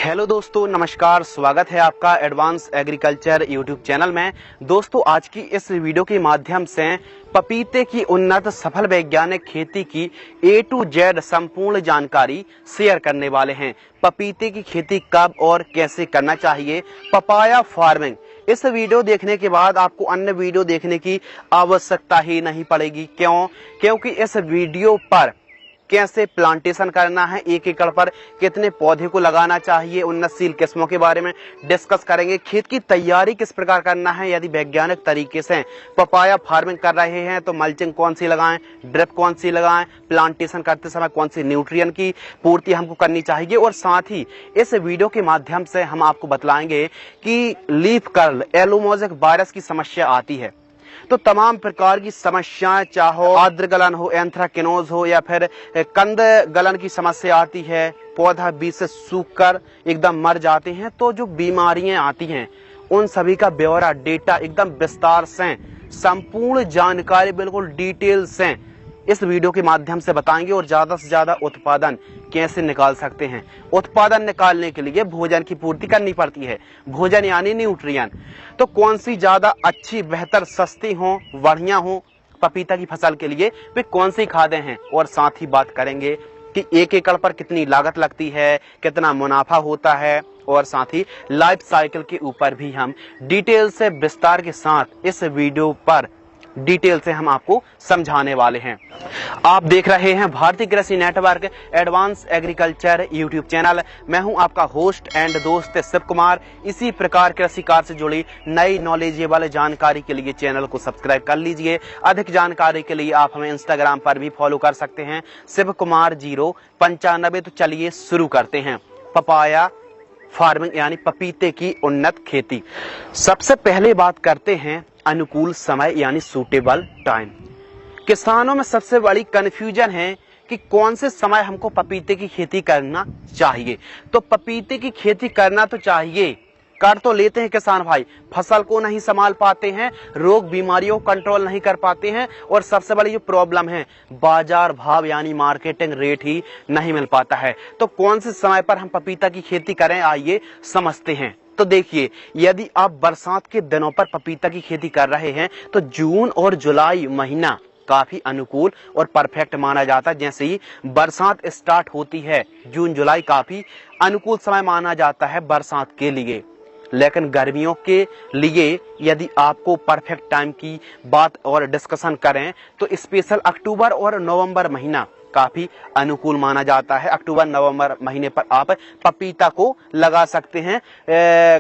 Hello दोस्तों, नमस्कार। स्वागत है आपका एडवांस एग्रीकल्चर यूट्यूब चैनल में। दोस्तों, आज की इस वीडियो के माध्यम से पपीते की उन्नत सफल वैज्ञानिक खेती की A to Z संपूर्ण जानकारी शेयर करने वाले हैं। पपीते की खेती कब और कैसे करना चाहिए, पपाया फार्मिंग। इस वीडियो देखने के बाद आपको अन्य वीडियो देखने की आवश्यकता ही नहीं पड़ेगी। क्योंकि इस वीडियो पर कैसे प्लांटेशन करना है, 1 एकड़ पर कितने पौधे को लगाना चाहिए, उन्नतशील किस्मों के बारे में डिस्कस करेंगे। खेत की तैयारी किस प्रकार करना है, यदि वैज्ञानिक तरीके से पपाया फार्मिंग कर रहे हैं तो मल्चिंग कौन सी लगाएं, ड्रिप कौन सी लगाएं, प्लांटेशन करते समय कौन सी न्यूट्रिएंट की पूर्ति हमको करनी चाहिए। और साथ ही इस वीडियो के माध्यम से हम आपको बतलाएंगे कि लीफ कर्ल एलोमोजिक वायरस की समस्या आती है तो तमाम प्रकार की समस्याएं, चाहो आर्द्र गलन हो, एंथ्राकिनोज हो या फिर कंद गलन की समस्या आती है, पौधा बीज से सूखकर एकदम मर जाते हैं, तो जो बीमारियां आती हैं उन सभी का ब्यौरा, डेटा एकदम विस्तार से, संपूर्ण जानकारी बिल्कुल डिटेल से इस वीडियो के माध्यम से बताएंगे। और ज्यादा से ज्यादा उत्पादन कैसे निकाल सकते हैं। उत्पादन निकालने के लिए भोजन की पूर्ति करनी पड़ती है, भोजन यानी न्यूट्रिएंट। तो कौन सी ज्यादा अच्छी, बेहतर, सस्ती हो, बढ़िया हो पपीता की फसल के लिए, वे कौन सी खादें हैं। और साथ ही बात करेंगे कि 1 एकड़ पर कितनी लागत लगती है, कितना मुनाफा होता है। और साथ ही लाइफ साइकिल के ऊपर भी हम डिटेल से, विस्तार के साथ इस वीडियो पर डिटेल से हम आपको समझाने वाले हैं। आप देख रहे हैं भारतीय कृषि network advance agriculture YouTube channel. मैं हूं आपका होस्ट एंड दोस्त शिव कुमार। इसी प्रकार कृषि कार्य से जुड़ी नई नॉलेजेबल जानकारी के लिए चैनल को सब्सक्राइब कर लीजिए। अधिक जानकारी के लिए आप हमें इंस्टाग्राम पर भी फॉलो कर सकते हैं, शिव कुमार 095। तो चलिए शुरू करते हैं। पपाया फार्मिंग यानी पपीते की उन्नत खेती। सबसे पहले बात करते हैं अनुकूल समय यानी सूटेबल टाइम। किसानों में सबसे बड़ी कंफ्यूजन है कि कौन से समय हमको पपीते की खेती करना चाहिए। तो पपीते की खेती करना तो चाहिए, कर तो लेते हैं किसान भाई, फसल को नहीं संभाल पाते हैं, रोग बीमारियों को कंट्रोल नहीं कर पाते हैं, और सबसे बड़ी जो प्रॉब्लम है बाजार भाव यानी मार्केटिंग रेट ही नहीं मिल पाता है। तो कौन से समय पर हम पपीता की खेती करें, आइए समझते हैं। तो देखिए, यदि आप बरसात के दिनों पर पपीता की खेती कर रहे हैं तो जून और जुलाई महीना काफी अनुकूल और परफेक्ट माना जाता है। जैसे ही बरसात स्टार्ट होती है, जून जुलाई काफी अनुकूल समय माना जाता है बरसात के लिए। लेकिन गर्मियों के लिए यदि आपको परफेक्ट टाइम की बात और डिस्कशन करें तो स्पेशल अक्टूबर और नवंबर महीना काफी अनुकूल माना जाता है। अक्टूबर नवंबर महीने पर आप पपीता को लगा सकते हैं।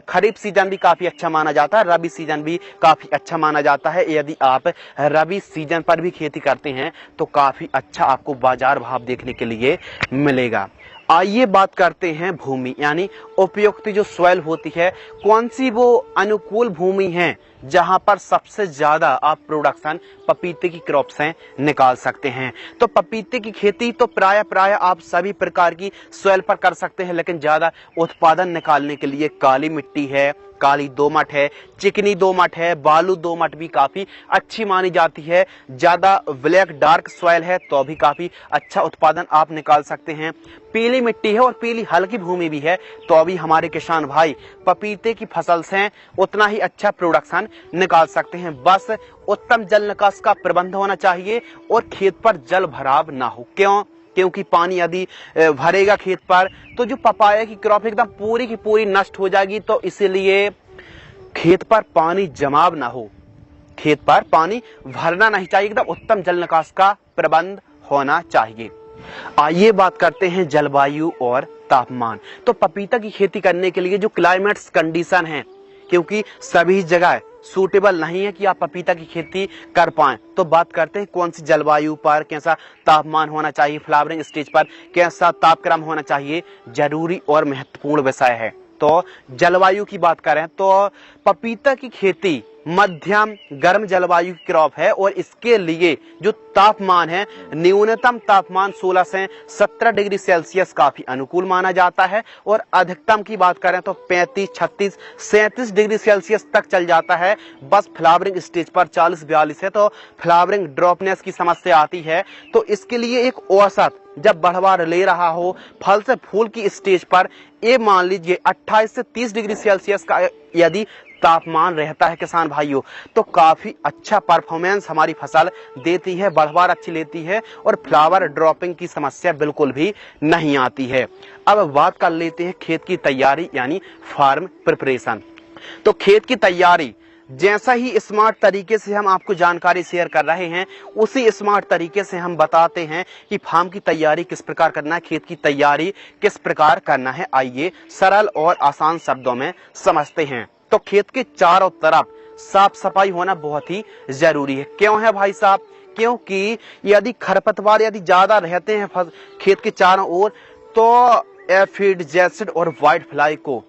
खरीफ सीजन भी काफी अच्छा माना जाता है, रबी सीजन भी काफी अच्छा माना जाता है। यदि आप रबी सीजन पर भी खेती करते हैं तो काफी अच्छा आपको बाजार भाव देखने के लिए मिलेगा। आइए बात करते हैं भूमि यानी उपयुक्त जो सॉइल होती है, कौन सी वो अनुकूल भूमि है जहां पर सबसे ज्यादा आप प्रोडक्शन पपीते की क्रॉप से निकाल सकते हैं। तो पपीते की खेती तो प्राय आप सभी प्रकार की सॉइल पर कर सकते हैं, लेकिन ज्यादा उत्पादन निकालने के लिए काली मिट्टी है, काली दोमट है, चिकनी दोमट है, बालू दोमट भी काफी अच्छी मानी जाती है। ज्यादा ब्लैक डार्क सॉइल है तो भी काफी अच्छा उत्पादन आप निकाल सकते हैं। पीली मिट्टी है और पीली हल्की भूमि भी है तो भी हमारे किसान भाई पपीते की फसल से उतना ही अच्छा प्रोडक्शन निकाल सकते हैं। बस उत्तम जल निकास का प्रबंध होना चाहिए और खेत पर जल भराव ना हो। क्योंकि पानी यदि भरेगा खेत पर तो जो पपाया की क्रॉप एकदम पूरी की पूरी नष्ट हो जाएगी। तो इसीलिए खेत पर पानी जमाव ना हो, खेत पर पानी भरना नहीं चाहिए, एकदम उत्तम जल निकास का प्रबंध होना चाहिए। आइए बात करते हैं जलवायु और तापमान। तो पपीता की खेती करने के लिए जो क्लाइमेट्स कंडीशन है, क्योंकि सभी जगह सूटेबल नहीं है कि आप पपीता की खेती कर पाएं, तो बात करते हैं कौन सी जलवायु पर कैसा तापमान होना चाहिए, फ्लावरिंग स्टेज पर कैसा तापक्रम होना चाहिए, जरूरी और महत्वपूर्ण विषय है। तो जलवायु की बात करें तो पपीता की खेती मध्यम गर्म जलवायु की क्रॉप है और इसके लिए जो तापमान है, न्यूनतम तापमान 16 से 17 डिग्री सेल्सियस काफी अनुकूल माना जाता है और अधिकतम की बात करें तो 35, 36, 37 डिग्री सेल्सियस तक चल जाता है। बस फ्लावरिंग स्टेज पर 40-42 है तो फ्लावरिंग ड्रॉपनेस की समस्या आती है। तो इसके लिए एक औसत जब बढ़वार ले रहा हो फल से फूल की स्टेज पर, ये मान लीजिए 28 से 30 डिग्री सेल्सियस का यदि तापमान रहता है किसान भाइयों, तो काफी अच्छा परफॉर्मेंस हमारी फसल देती है, बढ़वार अच्छी लेती है और फ्लावर ड्रॉपिंग की समस्या बिल्कुल भी नहीं आती है। अब बात कर लेते हैं खेत की तैयारी यानी फार्म प्रिपरेशन। तो खेत की तैयारी जैसा ही स्मार्ट तरीके से हम आपको जानकारी शेयर कर रहे हैं, उसी स्मार्ट तरीके से हम बताते हैं कि फार्म की तैयारी किस प्रकार करना है, खेत की तैयारी किस प्रकार करना है। आइए सरल और आसान शब्दों में समझते हैं। तो खेत के चारों तरफ साफ सफाई होना बहुत ही जरूरी है। क्यों है भाई साहब? क्योंकि यदि खरपतवार यदि ज्यादा रहते हैं खेत के चारों ओर, तो एफिड, जैसिड और व्हाइट फ्लाई को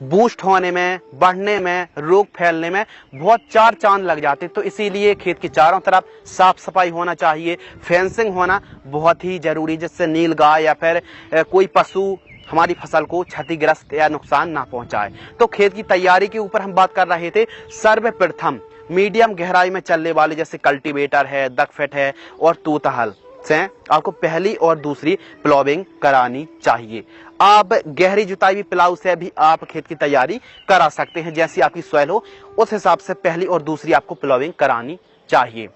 बूस्ट होने में, बढ़ने में, रोग फैलने में बहुत चार चांद लग जाते। तो इसीलिए खेत की चारों तरफ साफ सफाई होना चाहिए, फेंसिंग होना बहुत ही जरूरी, जिससे नीलगाय या फिर कोई पशु हमारी फसल को क्षतिग्रस्त या नुकसान ना पहुंचाए। तो खेत की तैयारी के ऊपर हम बात कर रहे थे। सर्वप्रथम मीडियम गहराई में चलने वाले जैसे कल्टीवेटर है, दगफेट है और तूतहल से आपको पहली और दूसरी प्लॉविंग करानी चाहिए। आप गहरी जुताई भी प्लाऊ से भी आप खेत की तैयारी करा सकते हैं। जैसी आपकी सॉइल हो उस हिसाब से पहली और दूसरी आपको प्लॉविंग करानी चाहिए।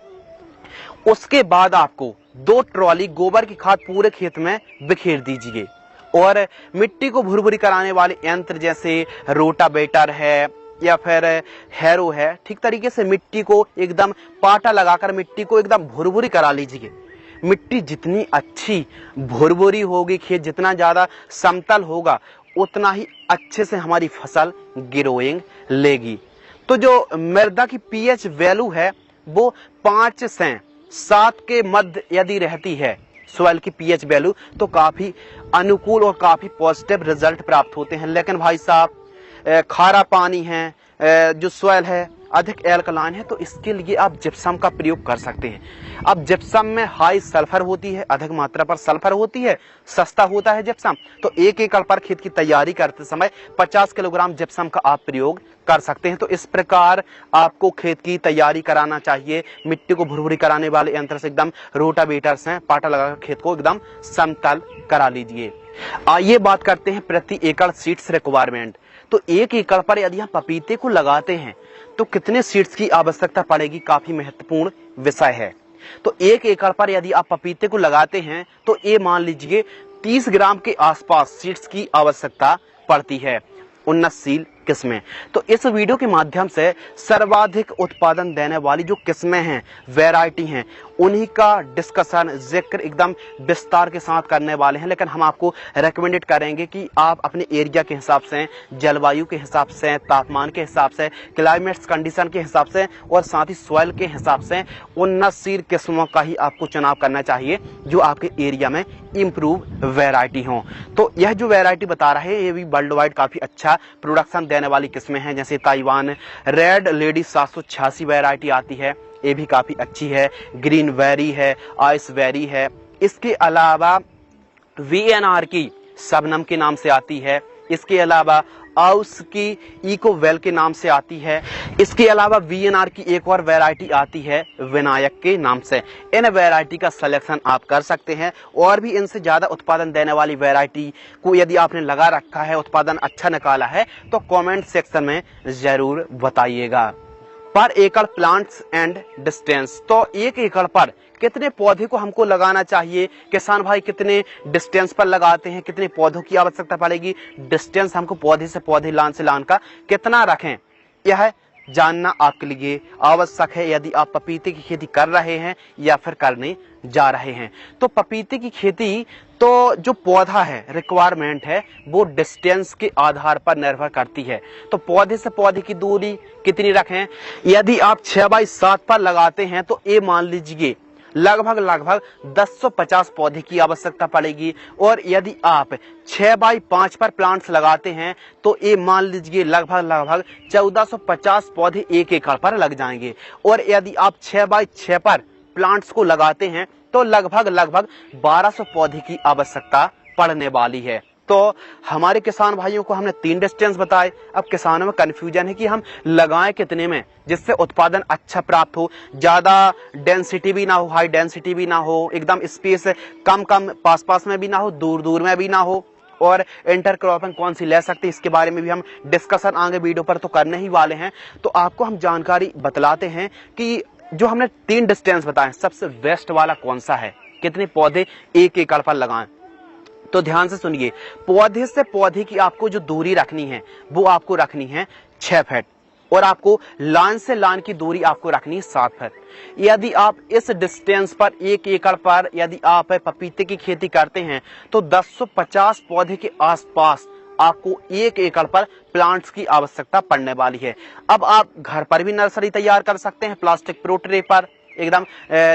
उसके बाद आपको 2 ट्रॉली गोबर की खाद पूरे खेत में बिखेर दीजिए और मिट्टी को भुरभुरी कराने वाले यंत्र जैसे रोटावेटर है या फिर हैरो है, ठीक तरीके से मिट्टी को एकदम पाटा लगाकर मिट्टी को एकदम भुरभुरी करा लीजिए। मिट्टी जितनी अच्छी भुरभुरी होगी, खेत जितना ज्यादा समतल होगा, उतना ही अच्छे से हमारी फसल ग्रोइंग लेगी। तो जो मृदा की पीएच वैल्यू है वो 5 से 7 के मध्य यदि रहती है सॉइल की पीएच वैल्यू, तो काफी अनुकूल और काफी पॉजिटिव रिजल्ट प्राप्त होते हैं। लेकिन भाई साहब खारा पानी है, जो सॉइल है अधिक एल्कलाइन है, तो इसके लिए आप जिप्सम का प्रयोग कर सकते हैं। अब जिप्सम में हाई सल्फर होती है, अधिक मात्रा पर सल्फर होती है, सस्ता होता है जिप्सम। तो 1 एकड़ पर खेत की तैयारी करते समय 50 किलोग्राम जिप्सम का आप प्रयोग कर सकते हैं। तो इस प्रकार आपको खेत की तैयारी कराना चाहिए। मिट्टी को भुरभुरी कराने वाले यंत्र से एकदम रोटावेटर से पाटा लगाकर खेत को एकदम समतल करा लीजिए। आइए बात करते हैं प्रति एकड़ सीड्स रिक्वायरमेंट। तो 1 एकड़ पर यदि हम पपीते को लगाते हैं तो कितने सीड्स की आवश्यकता पड़ेगी, काफी महत्वपूर्ण विषय है। तो 1 एकड़ पर यदि आप पपीते को लगाते हैं तो ये मान लीजिए 30 ग्राम के आसपास सीड्स की आवश्यकता पड़ती है। उन्नतशील किस्में, तो इस वीडियो के माध्यम से सर्वाधिक उत्पादन देने वाली जो किस्में हैं, वैरायटी हैं, उन्हीं का डिस्कशन जिक्र एकदम विस्तार के साथ करने वाले हैं। लेकिन हम आपको रेकमेंडेड करेंगे कि आप अपने एरिया के हिसाब से, जलवायु के हिसाब से, तापमान के हिसाब से, क्लाइमेट्स कंडीशन के हिसाब से और साथ ही सॉइल के हिसाब से उन्नतशील किस्मों का ही आपको चुनाव करना चाहिए जो आपके एरिया में इम्प्रूव वैरायटी हो। तो यह जो वैरायटी बता रहे हैं ये भी वर्ल्ड वाइड काफी अच्छा प्रोडक्शन देने वाली किस्में हैं। जैसे ताइवान रेड लेडी 786 वैरायटी आती है, ये भी काफी अच्छी है। ग्रीन वेरी है, आइस वेरी है। इसके अलावा VNR की शबनम के नाम से आती है। इसके अलावा आउस की इको वेल के नाम से आती है। इसके अलावा VNR की एक और वैरायटी आती है विनायक के नाम से। इन वैरायटी का सिलेक्शन आप कर सकते हैं और भी इनसे ज्यादा उत्पादन देने वाली वैरायटी को यदि आपने लगा रखा है, उत्पादन अच्छा निकाला है, तो कमेंट सेक्शन में जरूर बताइएगा। पर एकड़ प्लांट्स एंड डिस्टेंस, तो 1 एकड़ पर कितने पौधे को हमको लगाना चाहिए, किसान भाई कितने डिस्टेंस पर लगाते हैं, कितने पौधों की आवश्यकता पड़ेगी, डिस्टेंस हमको पौधे से पौधे, लान से लान का कितना रखें, यह जानना आपके लिए आवश्यक है यदि आप पपीते की खेती कर रहे हैं या फिर करने जा रहे हैं। तो पपीते की खेती तो जो पौधा है रिक्वायरमेंट है वो डिस्टेंस के आधार पर निर्भर करती है। तो पौधे से पौधे की दूरी कितनी रखें, यदि आप 6x7 पर लगाते हैं तो ये मान लीजिए लगभग 1050 पौधे की आवश्यकता पड़ेगी। और यदि आप 6x5 पर प्लांट्स लगाते हैं तो ये मान लीजिए लगभग 1450 पौधे 1 एकड़ पर लग जाएंगे। और यदि आप 6x6 पर प्लांट्स को लगाते हैं तो लगभग 1200 पौधे की आवश्यकता पड़ने वाली है। तो हमारे किसान भाइयों को हमने 3 डिस्टेंस बताए। अब किसानों में कंफ्यूजन है कि हम लगाएं कितने में जिससे उत्पादन अच्छा प्राप्त हो, ज्यादा डेंसिटी भी ना हो, हाई डेंसिटी भी ना हो, एकदम स्पेस कम पास में भी ना हो, दूर में भी ना हो, और इंटरक्रॉपिंग कौन सी ले सकते हैं इसके बारे में भी हम डिस्कशन आगे वीडियो पर तो करने ही वाले हैं। तो आपको हम जानकारी बतलाते हैं कि जो हमने 3 डिस्टेंस बताए सबसे बेस्ट वाला कौन सा है, कितने पौधे 1 एकड़ पर लगाएं। तो ध्यान से सुनिए, पौधे से पौधे की आपको जो दूरी रखनी है वो आपको रखनी है 6 फीट, और आपको लाइन से लाइन की दूरी आपको रखनी है 7 फीट। यदि आप इस डिस्टेंस पर 1 एकड़ पर यदि आप पपीते की खेती करते हैं तो 1050 पौधे के आसपास आपको 1 एकड़ पर प्लांट्स की आवश्यकता पड़ने वाली है। अब आप घर पर भी नर्सरी तैयार कर सकते हैं, प्लास्टिक प्रो ट्रे पर एकदम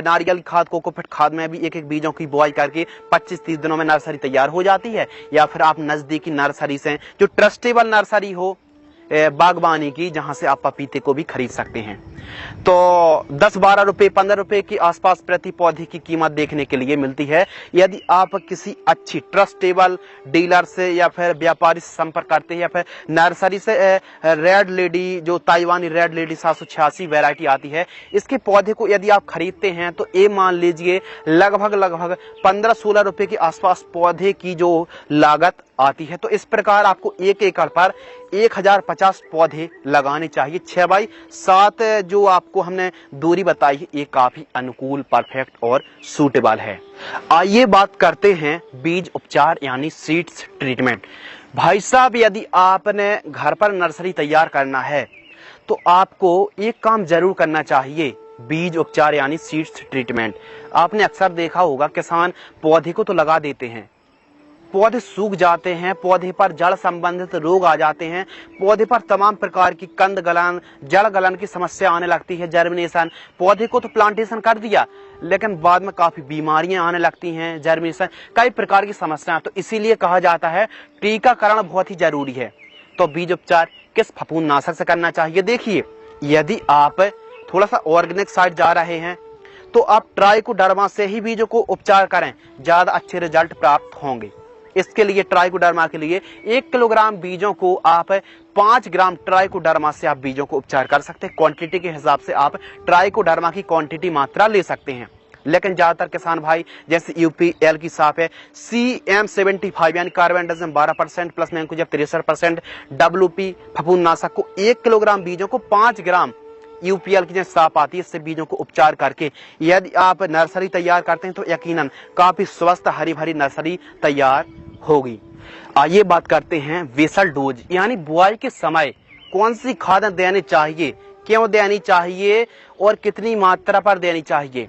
नारियल खाद कोकोपीट खाद में भी एक बीजों की बुआई करके 25-30 दिनों में नर्सरी तैयार हो जाती है। या फिर आप नजदीकी नर्सरी से जो ट्रस्टेबल नर्सरी हो बागवानी की, जहां से आप पपीते को भी खरीद सकते हैं। तो 10-12 रुपए 15 रुपए के आसपास प्रति पौधे की कीमत देखने के लिए मिलती है। यदि आप किसी अच्छी ट्रस्टेबल डीलर से या फिर व्यापारी से संपर्क करते हैं या फिर नर्सरी से रेड लेडी, जो ताइवानी रेड लेडी 786 वैरायटी आती है, इसके पौधे को यदि आप खरीदते हैं तो ये मान लीजिए लगभग 15-16 रुपए के आसपास पौधे की जो लागत आती है। तो इस प्रकार आपको 1 एकड़ पर 1050 पौधे लगाने चाहिए। 6x7 जो आपको हमने दूरी बताई है ये काफी अनुकूल, परफेक्ट और सूटेबल है। आइए बात करते हैं बीज उपचार यानी सीड्स ट्रीटमेंट। भाई साहब, यदि आपने घर पर नर्सरी तैयार करना है तो आपको एक काम जरूर करना चाहिए, बीज उपचार यानी सीड्स ट्रीटमेंट। आपने अक्सर देखा होगा किसान पौधे को तो लगा देते हैं, पौधे सूख जाते हैं, पौधे पर जड़ संबंधित रोग आ जाते हैं, पौधे पर तमाम प्रकार की कंद गलन, जड़ गलन की समस्या आने लगती है, जर्मिनेशन। पौधे को तो प्लांटेशन कर दिया लेकिन बाद में काफी बीमारियां आने लगती हैं, जर्मिनेशन, कई प्रकार की समस्याएं। तो इसीलिए कहा जाता है टीकाकरण बहुत ही जरूरी है। तो बीज उपचार किस फफूंदनाशक से करना चाहिए? देखिए, यदि आप थोड़ा सा ऑर्गेनिक साइड जा रहे हैं तो आप ट्राइकोडर्मा से ही बीजों को उपचार करें, ज्यादा अच्छे रिजल्ट प्राप्त होंगे। इसके लिए ट्राइकोडर्मा के लिए 1 किलोग्राम बीजों को आप 5 ग्राम ट्राइकोडर्मा से आप बीजों को उपचार कर सकते हैं। क्वांटिटी के हिसाब से आप ट्राइकोडर्मा की क्वांटिटी मात्रा ले सकते हैं। लेकिन ज्यादातर किसान भाई जैसे यूपीएल की साफ है CM75 यानी कार्बेंडाजिम 12% प्लस मैंकोजेब 63%, WP फफूंदनाशक को 1 किलोग्राम बीजों को 5 ग्राम यूपीएल की जो साफ आती है इससे बीजों को उपचार करके यदि आप नर्सरी तैयार करते हैं तो यकीनन काफी स्वस्थ हरी भरी नर्सरी तैयार होगी। आइए बात करते हैं बेसल डोज यानी बुआई के समय कौन सी खाद देनी चाहिए, क्यों देनी चाहिए और कितनी मात्रा पर देनी चाहिए।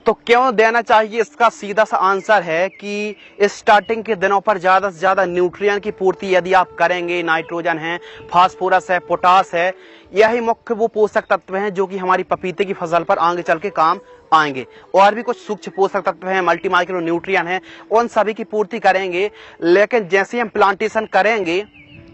तो क्यों देना चाहिए, इसका सीधा सा आंसर है कि स्टार्टिंग के दिनों पर ज्यादा से ज्यादा न्यूट्रिएंट की पूर्ति यदि आप करेंगे, नाइट्रोजन है, फास्फोरस है, पोटास है, यही मुख्य वो पोषक तत्व हैं जो कि हमारी पपीते की फसल पर आगे चल के काम आएंगे। और भी कुछ सूक्ष्म पोषक तत्व हैं, मल्टी माइक्रो न्यूट्रिएंट हैं, उन सभी की पूर्ति करेंगे। लेकिन जैसे हम प्लांटेशन करेंगे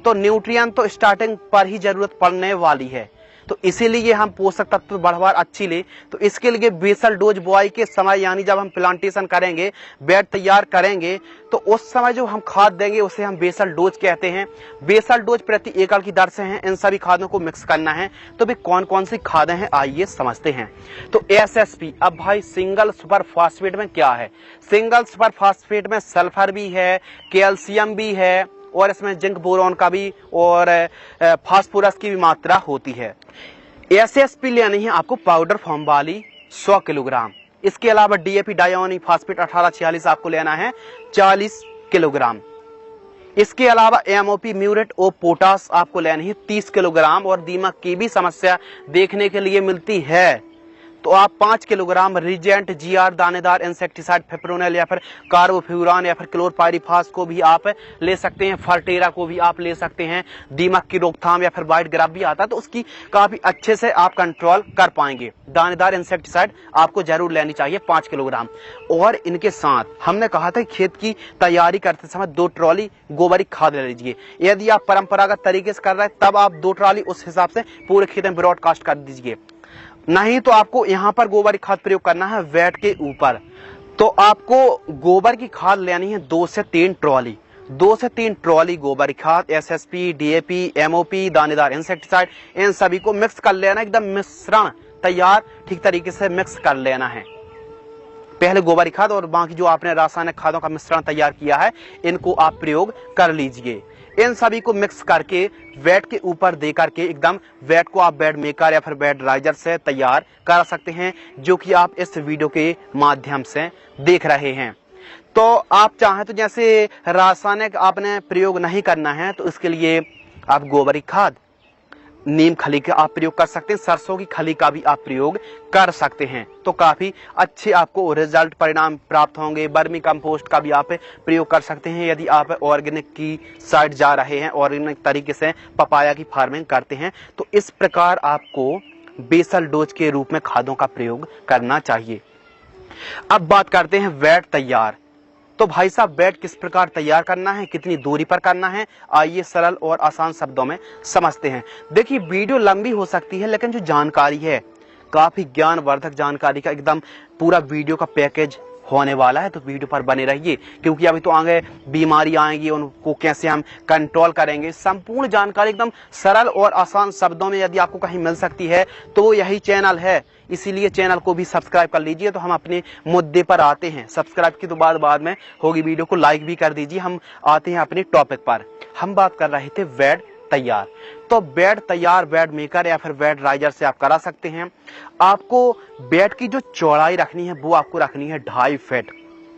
तो न्यूट्रिएंट तो स्टार्टिंग पर ही जरूरत पड़ने वाली है। तो इसीलिए हम पोषक तत्व बढ़वार अच्छी ले, तो इसके लिए बेसल डोज बुआई के समय यानी जब हम प्लांटेशन करेंगे, बेड तैयार करेंगे, तो उस समय जो हम खाद देंगे उसे हम बेसल डोज कहते हैं। बेसल डोज प्रति एकड़ की दर से हैं, इन सभी खादों को मिक्स करना है। तो भी कौन कौन सी खादें हैं आइए समझते हैं। तो SSP, अब भाई सिंगल सुपर फास्फेट में क्या है? सिंगल सुपर फास्फेट में सल्फर भी है, कैल्शियम भी है और इसमें जिंक बोरॉन का भी और फास्फोरस की भी मात्रा होती है। SSP लेनी है आपको पाउडर फॉर्म वाली 100 किलोग्राम। इसके अलावा DAP डायोनी फास्फेट 1846 आपको लेना है 40 किलोग्राम। इसके अलावा MOP म्यूरेट और पोटास आपको लेनी है 30 किलोग्राम। और दीमक की भी समस्या देखने के लिए मिलती है तो आप 5 किलोग्राम रिजेंट जीआर दानेदार इंसेक्टिसाइड फिप्रोनिल या फिर कार्बोफ्यूरान या फिर क्लोरपाइरिफास को भी आप ले सकते हैं, फर्टेरा को भी आप ले सकते हैं। दीमक की रोकथाम या फिर व्हाइट ग्राफ भी आता है तो उसकी काफी अच्छे से आप कंट्रोल कर पाएंगे। दानेदार इंसेक्टिसाइड आपको जरूर लेनी चाहिए 5 किलोग्राम। और इनके साथ हमने कहा था खेत की तैयारी करते समय 2 ट्रॉली गोबरी खाद ले लीजिए। यदि आप परंपरागत तरीके से कर रहे हैं तब आप 2 ट्रॉली उस हिसाब से पूरे खेत में ब्रॉडकास्ट कर दीजिए, नहीं तो आपको यहां पर गोबर की खाद प्रयोग करना है वेट के ऊपर। तो आपको गोबर की खाद लेनी है 2 से 3 ट्रॉली, 2 से 3 ट्रॉली गोबर खाद, एसएसपी, डीएपी, एमओपी, दानेदार इंसेक्टिसाइड, इन सभी को मिक्स कर लेना। एकदम मिश्रण तैयार ठीक तरीके से मिक्स कर लेना है। पहले गोबर खाद और बाकी जो आपने रासायनिक खादों का मिश्रण तैयार किया है इनको आप प्रयोग कर लीजिए। इन सभी को मिक्स करके वेट के ऊपर दे करके एकदम वेट को आप बेड मेकर या फिर बेड राइजर से तैयार कर सकते हैं, जो कि आप इस वीडियो के माध्यम से देख रहे हैं। तो आप चाहें तो जैसे रासायनिक आपने प्रयोग नहीं करना है तो इसके लिए आप गोबरी खाद, नीम खली का आप प्रयोग कर सकते हैं, सरसों की खली का भी आप प्रयोग कर सकते हैं। तो काफी अच्छे आपको रिजल्ट परिणाम प्राप्त होंगे। वर्मी कंपोस्ट का भी आप प्रयोग कर सकते हैं यदि आप ऑर्गेनिक की साइड जा रहे हैं, ऑर्गेनिक तरीके से पपाया की फार्मिंग करते हैं। तो इस प्रकार आपको बेसल डोज के रूप में खादों का प्रयोग करना चाहिए। अब बात करते हैं वेट तैयार। तो भाई साहब वेट किस प्रकार तैयार करना है, कितनी दूरी पर करना है, आइए सरल और आसान शब्दों में समझते हैं। देखिए वीडियो लंबी हो सकती है लेकिन जो जानकारी है काफी ज्ञानवर्धक जानकारी का एकदम पूरा वीडियो का पैकेज होने वाला है। तो वीडियो पर बने रहिए क्योंकि अभी तो आगे बीमारी आएंगी, उनको कैसे हम कंट्रोल करेंगे, संपूर्ण जानकारी एकदम सरल और आसान शब्दों में यदि आपको कहीं मिल सकती है तो यही चैनल है। इसीलिए चैनल को भी सब्सक्राइब कर लीजिए। तो हम अपने मुद्दे पर आते हैं। सब्सक्राइब की तो बाद में होगी, वीडियो को लाइक भी कर दीजिए। हम आते हैं अपने टॉपिक पर। हम बात कर रहे थे वेट तैयार। तो बेड तैयार बेड मेकर या फिर बेड राइजर से आप करा सकते हैं। आपको बेड की जो चौड़ाई रखनी है वो आपको रखनी है 2.5 फीट।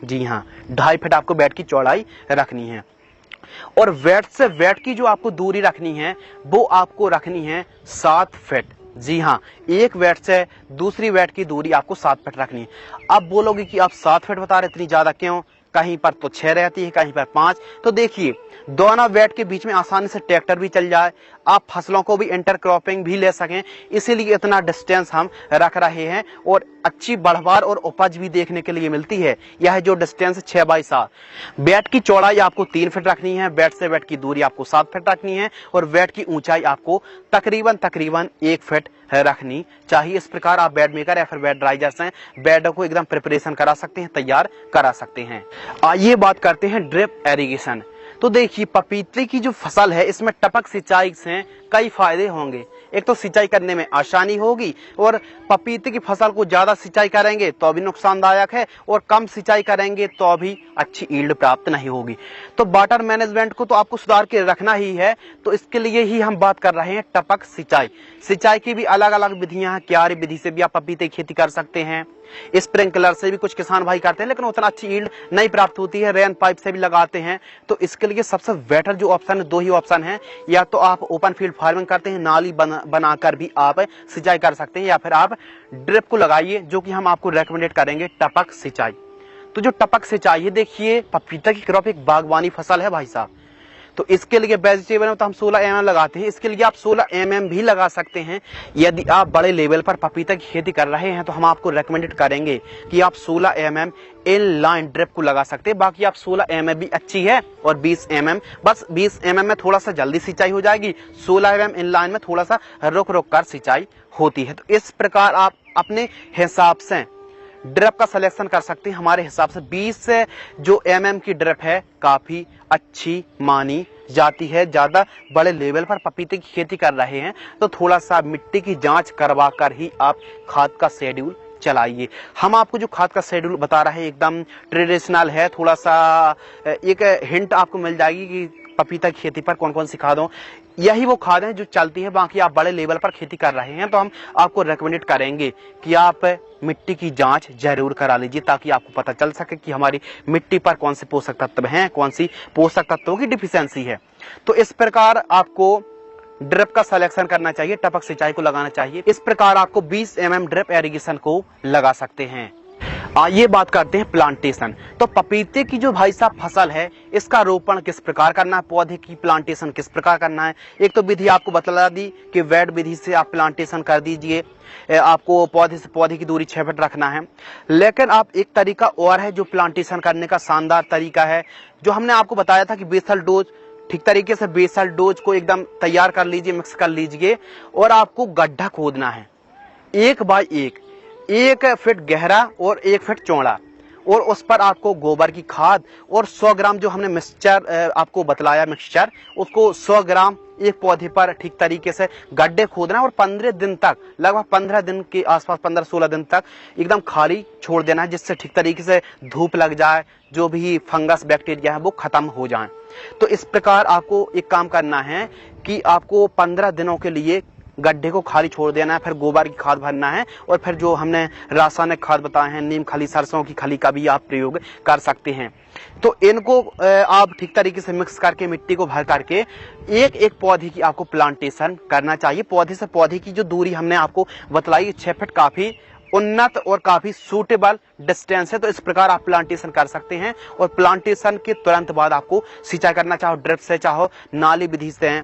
जी हाँ, 2.5 फीट आपको बेड की चौड़ाई रखनी है। और वेट से वेट की जो आपको दूरी रखनी है वो आपको रखनी है 7 फीट। जी हाँ, एक वेट से दूसरी वेट की दूरी आपको 7 फीट रखनी है। अब बोलोगे कि आप 7 फीट बता रहे, इतनी ज्यादा क्यों? कहीं पर तो 6 रहती है, कहीं पर 5। तो देखिए दोनों वेट के बीच में आसानी से ट्रैक्टर भी चल जाए, आप फसलों को भी इंटरक्रॉपिंग भी ले सकें, इसीलिए इतना डिस्टेंस हम रख रहे हैं। और अच्छी बढ़वार और उपज भी देखने के लिए मिलती है। यह जो डिस्टेंस 6x7। वेट की चौड़ाई आपको 3 फीट रखनी है, वेट से वेट की दूरी आपको 7 फीट रखनी है और वेट की ऊंचाई आपको तकरीबन 1 फीट रखनी चाहिए। इस प्रकार आप बेड मेकर या फिर बेड राइजर से बेड को एकदम प्रिपरेशन करा सकते हैं, तैयार करा सकते हैं। आइए बात करते हैं ड्रिप इरिगेशन। तो देखिए पपीते की जो फसल है इसमें टपक सिंचाई से कई फायदे होंगे। एक तो सिंचाई करने में आसानी होगी और पपीते की फसल को ज्यादा सिंचाई करेंगे तो भी नुकसानदायक है और कम सिंचाई करेंगे तो भी अच्छी ईल्ड प्राप्त नहीं होगी। तो वाटर मैनेजमेंट को तो आपको सुधार के रखना ही है। तो इसके लिए ही हम बात कर रहे हैं टपक सिंचाई। सिंचाई की भी अलग अलग विधियां हैं। क्यारी विधि से भी आप पपीते की खेती कर सकते हैं, स्प्रिंकलर से भी कुछ किसान भाई करते हैं लेकिन उतना अच्छी ईल्ड नहीं प्राप्त होती है। रेन पाइप से भी लगाते हैं। तो इसके लिए सबसे बेटर जो ऑप्शन है, 2 ही ऑप्शन है, या तो आप ओपन फील्ड फार्मिंग करते हैं, नाली बनाकर भी आप सिंचाई कर सकते हैं, या फिर आप ड्रिप को लगाइए, जो कि हम आपको रेकमेंडेड करेंगे टपक सिंचाई। तो जो टपक सिंचाई है, देखिए पपीता की क्रॉप एक बागवानी फसल है भाई साहब। तो इसके लिए वेजिटेबल में तो हम 16 mm लगाते हैं, इसके लिए आप 16 mm भी लगा सकते हैं। यदि आप बड़े लेवल पर पपीता की खेती कर रहे हैं तो हम आपको रेकमेंडेड करेंगे कि आप 16 mm इन लाइन ड्रिप को लगा सकते हैं। बाकी आप 16 mm भी अच्छी है और 20 mm, बस 20 mm में थोड़ा सा जल्दी सिंचाई हो जाएगी, 16 mm इन लाइन में थोड़ा सा रुक रुक कर सिंचाई होती है। तो इस प्रकार आप अपने हिसाब से ड्रिप का सिलेक्शन कर सकते हैं। हमारे हिसाब से 20 से जो mm की ड्रिप है काफी अच्छी मानी जाती है। ज्यादा बड़े लेवल पर पपीते की खेती कर रहे हैं तो थोड़ा सा मिट्टी की जांच करवा कर ही आप खाद का शेड्यूल चलाइए। हम आपको जो खाद का शेड्यूल बता रहे हैं एकदम ट्रेडिशनल है। थोड़ा सा एक हिंट आपको मिल जाएगी कि पपीता की खेती पर कौन कौन सी खादों, यही वो खाद है जो चलती है। बाकी आप बड़े लेवल पर खेती कर रहे हैं तो हम आपको रेकमेंडेड करेंगे कि आप मिट्टी की जांच जरूर करा लीजिए, ताकि आपको पता चल सके कि हमारी मिट्टी पर कौन से पोषक तत्व हैं, कौन सी पोषक तत्वों की डिफिशियंसी है। तो इस प्रकार आपको ड्रिप का सिलेक्शन करना चाहिए, टपक सिंचाई को लगाना चाहिए। इस प्रकार आपको 20 mm ड्रिप इरिगेशन को लगा सकते हैं। आइए बात करते हैं प्लांटेशन। तो पपीते की जो भाई साहब फसल है, इसका रोपण किस प्रकार करना है, पौधे की प्लांटेशन किस प्रकार करना है। एक तो विधि आपको बतला दी कि वेड विधि से आप प्लांटेशन कर दीजिए, आपको पौधे से पौधे की दूरी 6 फीट रखना है। लेकिन आप एक तरीका और है जो प्लांटेशन करने का शानदार तरीका है, जो हमने आपको बताया था कि बेसल डोज, ठीक तरीके से बेसल डोज को एकदम तैयार कर लीजिए, मिक्स कर लीजिए और आपको गड्ढा खोदना है 1 बाय 1 फीट गहरा और 1 फीट चौड़ा, और उस पर आपको गोबर की खाद और 100 ग्राम जो हमने मिक्सचर आपको बतलाया मिक्सचर, उसको 100 ग्राम एक पौधे पर ठीक तरीके से गड्ढे खोदना और 15 दिन तक, लगभग 15 दिन के आसपास 15-16 दिन तक एकदम खाली छोड़ देना है, जिससे ठीक तरीके से धूप लग जाए, जो भी फंगस बैक्टीरिया है वो खत्म हो जाए। तो इस प्रकार आपको एक काम करना है कि आपको 15 दिनों के लिए गड्ढे को खाली छोड़ देना है, फिर गोबर की खाद भरना है और फिर जो हमने रासायनिक खाद बताए हैं, नीम खली, सरसों की खली का भी आप प्रयोग कर सकते हैं। तो इनको आप ठीक तरीके से मिक्स करके मिट्टी को भर करके एक एक पौधे की आपको प्लांटेशन करना चाहिए। पौधे से पौधे की जो दूरी हमने आपको बतलाई 6 फीट काफी उन्नत और काफी सूटेबल डिस्टेंस है। तो इस प्रकार आप प्लांटेशन कर सकते हैं और प्लांटेशन के तुरंत बाद आपको सिंचाई करना, चाहो ड्रिप से चाहो नाली विधि से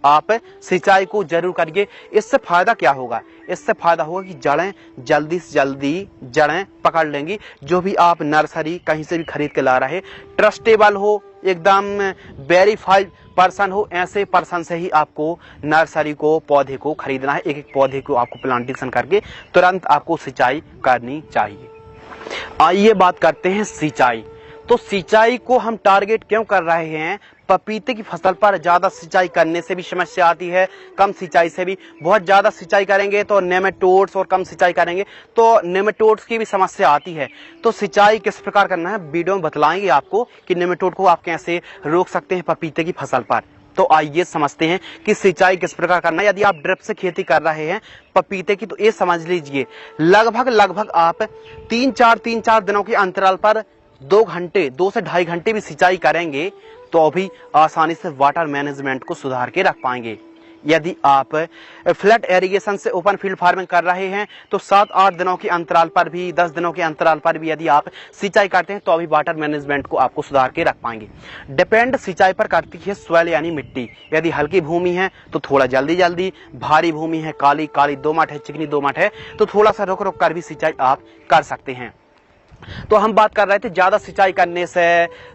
आप सिंचाई को जरूर करिए। इससे फायदा क्या होगा, इससे फायदा होगा कि जड़ें जल्दी से जल्दी जड़ें पकड़ लेंगी। जो भी आप नर्सरी कहीं से भी खरीद के ला रहे, ट्रस्टेबल हो, एकदम वेरीफाइड पर्सन हो, ऐसे पर्सन से ही आपको नर्सरी को पौधे को खरीदना है। एक एक पौधे को आपको प्लांटेशन करके तुरंत आपको सिंचाई करनी चाहिए। आइए बात करते हैं सिंचाई। तो सिंचाई को हम टारगेट क्यों कर रहे हैं, पपीते की फसल पर ज्यादा सिंचाई करने से भी समस्या आती है, कम सिंचाई से भी। बहुत ज्यादा सिंचाई करेंगे तो नेमेटोड्स, और कम सिंचाई करेंगे तो नेमेटोड्स की भी समस्या आती है। तो सिंचाई किस प्रकार करना है वीडियो में बतलाएंगे आपको कि नेमेटोड को आप कैसे रोक सकते हैं पपीते की फसल पर। तो आइए समझते हैं कि सिंचाई किस प्रकार करना है। यदि आप ड्रिप से खेती कर रहे हैं पपीते की, तो ये समझ लीजिए लगभग आप 3-4 दिनों के अंतराल पर 2 घंटे, 2 से 2.5 घंटे भी सिंचाई करेंगे तो भी आसानी से वाटर मैनेजमेंट को सुधार के रख पाएंगे। यदि आप फ्लैट इरिगेशन से ओपन फील्ड फार्मिंग कर रहे हैं तो 7-8 दिनों के अंतराल पर भी, 10 दिनों के अंतराल पर भी यदि आप सिंचाई करते हैं तो अभी वाटर मैनेजमेंट को आपको सुधार के रख पाएंगे। डिपेंड सिंचाई पर करती है सॉइल यानी मिट्टी। यदि हल्की भूमि है तो थोड़ा जल्दी, भारी भूमि है, काली दोमट है, चिकनी दोमट है, तो थोड़ा सा रुक कर भी सिंचाई आप कर सकते हैं। तो हम बात कर रहे थे ज्यादा सिंचाई करने से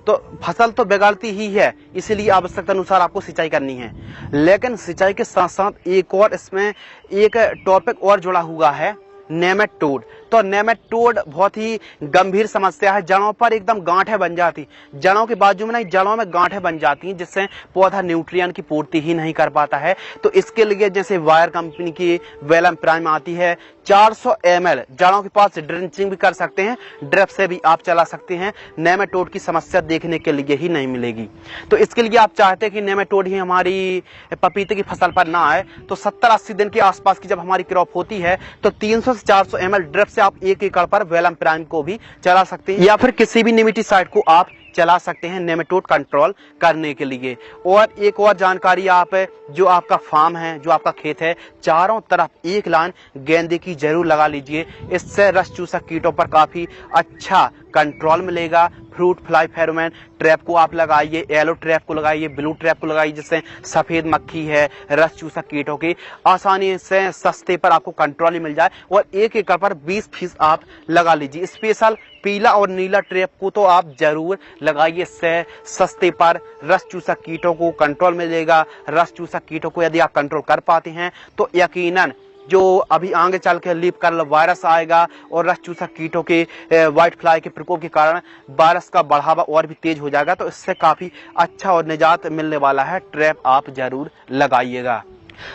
तो फसल तो बिगड़ती ही है, इसीलिए आवश्यकता अनुसार आपको सिंचाई करनी है। लेकिन सिंचाई के साथ साथ एक और इसमें एक टॉपिक और जुड़ा हुआ है, नेमेटोड। तो नेमेटोड बहुत ही गंभीर समस्या है। जड़ों पर एकदम गांठें बन जाती, जड़ों के बाजू में नहीं, जड़ों में गांठें बन जाती हैं, जिससे पौधा न्यूट्रिएंट की पूर्ति ही नहीं कर पाता है। तो इसके लिए जैसे वायर कंपनी की वेलम प्राइम आती है, 400 ml जड़ों के पास ड्रिंचिंग भी कर सकते हैं, ड्रिप से भी आप चला सकते हैं। नेमेटोड की समस्या देखने के लिए ही नहीं मिलेगी। तो इसके लिए आप चाहते हैं कि नेमेटोड ही हमारी पपीते की फसल पर ना आए, तो 70-80 दिन के आसपास की जब हमारी क्रॉप होती है तो 300 से 400 ml ड्रिप से आप 1 एकड़ पर वेलम प्राइम को भी चला सकते हैं, या फिर किसी भी नेमेटिसाइड को आप चला सकते हैं नेमेटोड कंट्रोल करने के लिए। और एक और जानकारी, आप जो आपका फार्म है, जो आपका खेत है, चारों तरफ एक लाइन गेंदे की जरूर लगा लीजिए। इससे रस चूसक कीटों पर काफी अच्छा कंट्रोल मिलेगा। फ्रूट फ्लाई फेरोमोन ट्रैप को आप लगाइए, येलो ट्रैप को लगाइए, ब्लू ट्रैप को लगाइए, जिससे सफेद मक्खी है, रस चूसक कीटों की आसानी से सस्ते पर आपको कंट्रोल मिल जाए। और 1 एकड़ पर 20 पीस आप लगा लीजिए। स्पेशल पीला और नीला ट्रैप को तो आप जरूर लगाइए, इससे सस्ते पर रस चूसक कीटों को कंट्रोल मिलेगा। रस चूसक कीटों को यदि आप कंट्रोल कर पाते हैं तो यकीनन जो अभी आगे चल के लीफ कर्ल वायरस आएगा और रस चूसक कीटों के व्हाइट फ्लाई के प्रकोप के कारण वायरस का बढ़ावा और भी तेज हो जाएगा। तो इससे काफी अच्छा और निजात मिलने वाला है। ट्रैप आप जरूर लगाइएगा।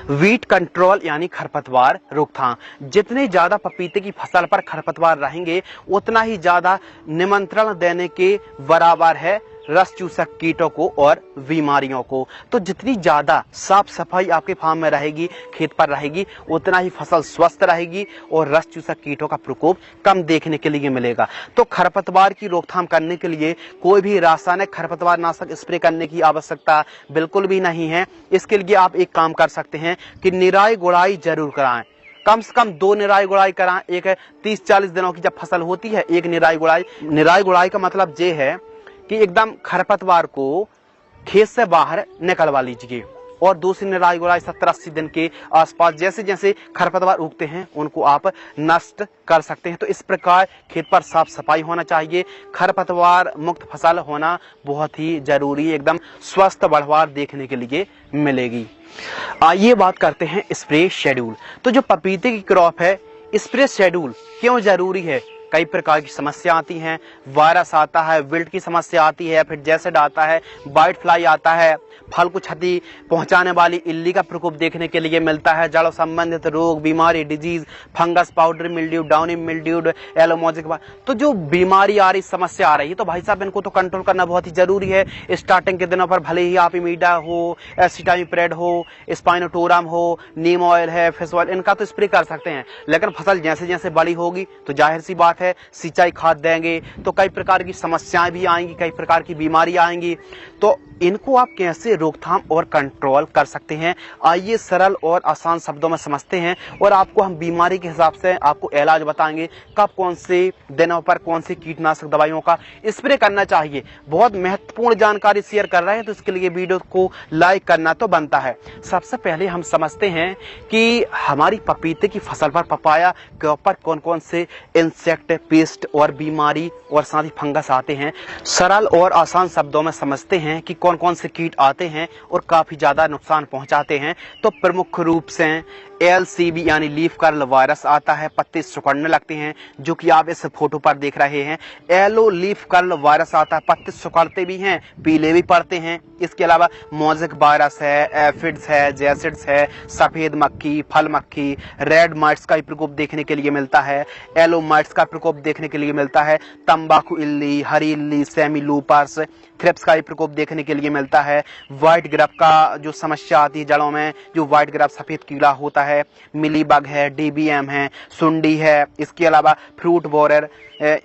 वीट कंट्रोल यानी खरपतवार रोकथाम। जितने ज्यादा पपीते की फसल पर खरपतवार रहेंगे उतना ही ज्यादा निमंत्रण देने के बराबर है रस चूसक कीटों को और बीमारियों को। तो जितनी ज्यादा साफ सफाई आपके फार्म में रहेगी, खेत पर रहेगी, उतना ही फसल स्वस्थ रहेगी और रस चूसक कीटों का प्रकोप कम देखने के लिए मिलेगा। तो खरपतवार की रोकथाम करने के लिए कोई भी रासायनिक खरपतवार नाशक स्प्रे करने की आवश्यकता बिल्कुल भी नहीं है। इसके लिए आप एक काम कर सकते हैं कि निराई गुड़ाई जरूर कराएं। कम से कम 2 निराई गुड़ाई कराएं। एक है 30-40 दिनों की जब फसल होती है, एक निराई गुड़ाई। निराई गुड़ाई का मतलब ये है कि एकदम खरपतवार को खेत से बाहर निकलवा लीजिए और दूसरी निराई गुड़ाई 70-80 दिन के आसपास जैसे जैसे खरपतवार उगते हैं उनको आप नष्ट कर सकते हैं। तो इस प्रकार खेत पर साफ सफाई होना चाहिए। खरपतवार मुक्त फसल होना बहुत ही जरूरी है, एकदम स्वस्थ बढ़वार देखने के लिए मिलेगी। आइए बात करते हैं स्प्रे शेड्यूल। तो जो पपीते की क्रॉप है, स्प्रे शेड्यूल क्यों जरूरी है? कई प्रकार की समस्या आती हैं, वायरस आता है, विल्ट की समस्या आती है, फिर जैसेड आता है, वाइट फ्लाई आता है, फल को क्षति पहुंचाने वाली इल्ली का प्रकोप देखने के लिए मिलता है, जड़ संबंधित रोग, बीमारी, disease, fungus, powder mildew, downy mildew, yellow mosaic. तो जो बीमारी आ रही, समस्या आ रही है, तो भाई साहब इनको तो कंट्रोल करना बहुत ही जरूरी है। स्टार्टिंग के दिनों पर भले ही आप इमीडा हो, एसिटामिप्रिड हो, स्पाइनोटोरम हो, नीम ऑयल है, फिश ऑयल, इनका तो स्प्रे कर सकते हैं। लेकिन फसल जैसे जैसे बड़ी होगी तो जाहिर सी बात है सिंचाई खाद देंगे तो कई प्रकार की समस्याएं भी आएंगी, कई प्रकार की बीमारी आएंगी। तो इनको आप कैसे रोकथाम और कंट्रोल कर सकते हैं, आइए सरल और आसान शब्दों में समझते हैं और आपको हम बीमारी के हिसाब से आपको इलाज बताएंगे, कब कौन से दिनों पर कौन सी कीटनाशक दवाइयों का स्प्रे करना चाहिए। बहुत महत्वपूर्ण जानकारी शेयर कर रहे हैं तो इसके लिए वीडियो को लाइक करना तो बनता है। सबसे पहले हम समझते हैं कि हमारी पपीते की फसल पर, पपाया के ऊपर कौन कौन से इंसेक्ट, पेस्ट और बीमारी और साथ ही फंगस आते हैं। सरल और आसान शब्दों में समझते हैं कि कौन कौन से कीट आते हैं और काफी ज्यादा नुकसान पहुंचाते हैं। तो प्रमुख रूप से LCV यानी लीफ कर्ल वायरस आता है, पत्ते सिकुड़ने लगते हैं, जो कि आप इस फोटो पर देख रहे हैं। येलो लीफ कर्ल वायरस आता है, पत्ते सिकुड़ते भी हैं, पीले भी पड़ते हैं। इसके अलावा मोज़ेक वायरस है, एफिड्स है, जैसिड्स है, सफेद मक्खी, फल मक्खी, रेड माइट्स का प्रकोप देखने के लिए मिलता है, येलो माइट्स का प्रकोप देखने के लिए मिलता है, तंबाकू इल्ली, हरी इल्ली, सेमी लूपर्स, थ्रिप्स का प्रकोप देखने के लिए मिलता है। व्हाइट ग्रब का जो समस्या आती है जड़ों में, जो व्हाइट ग्रब सफेद कीड़ा होता है, मिली बग है, DBM है, सुंडी है। इसके अलावा फ्रूट बोरर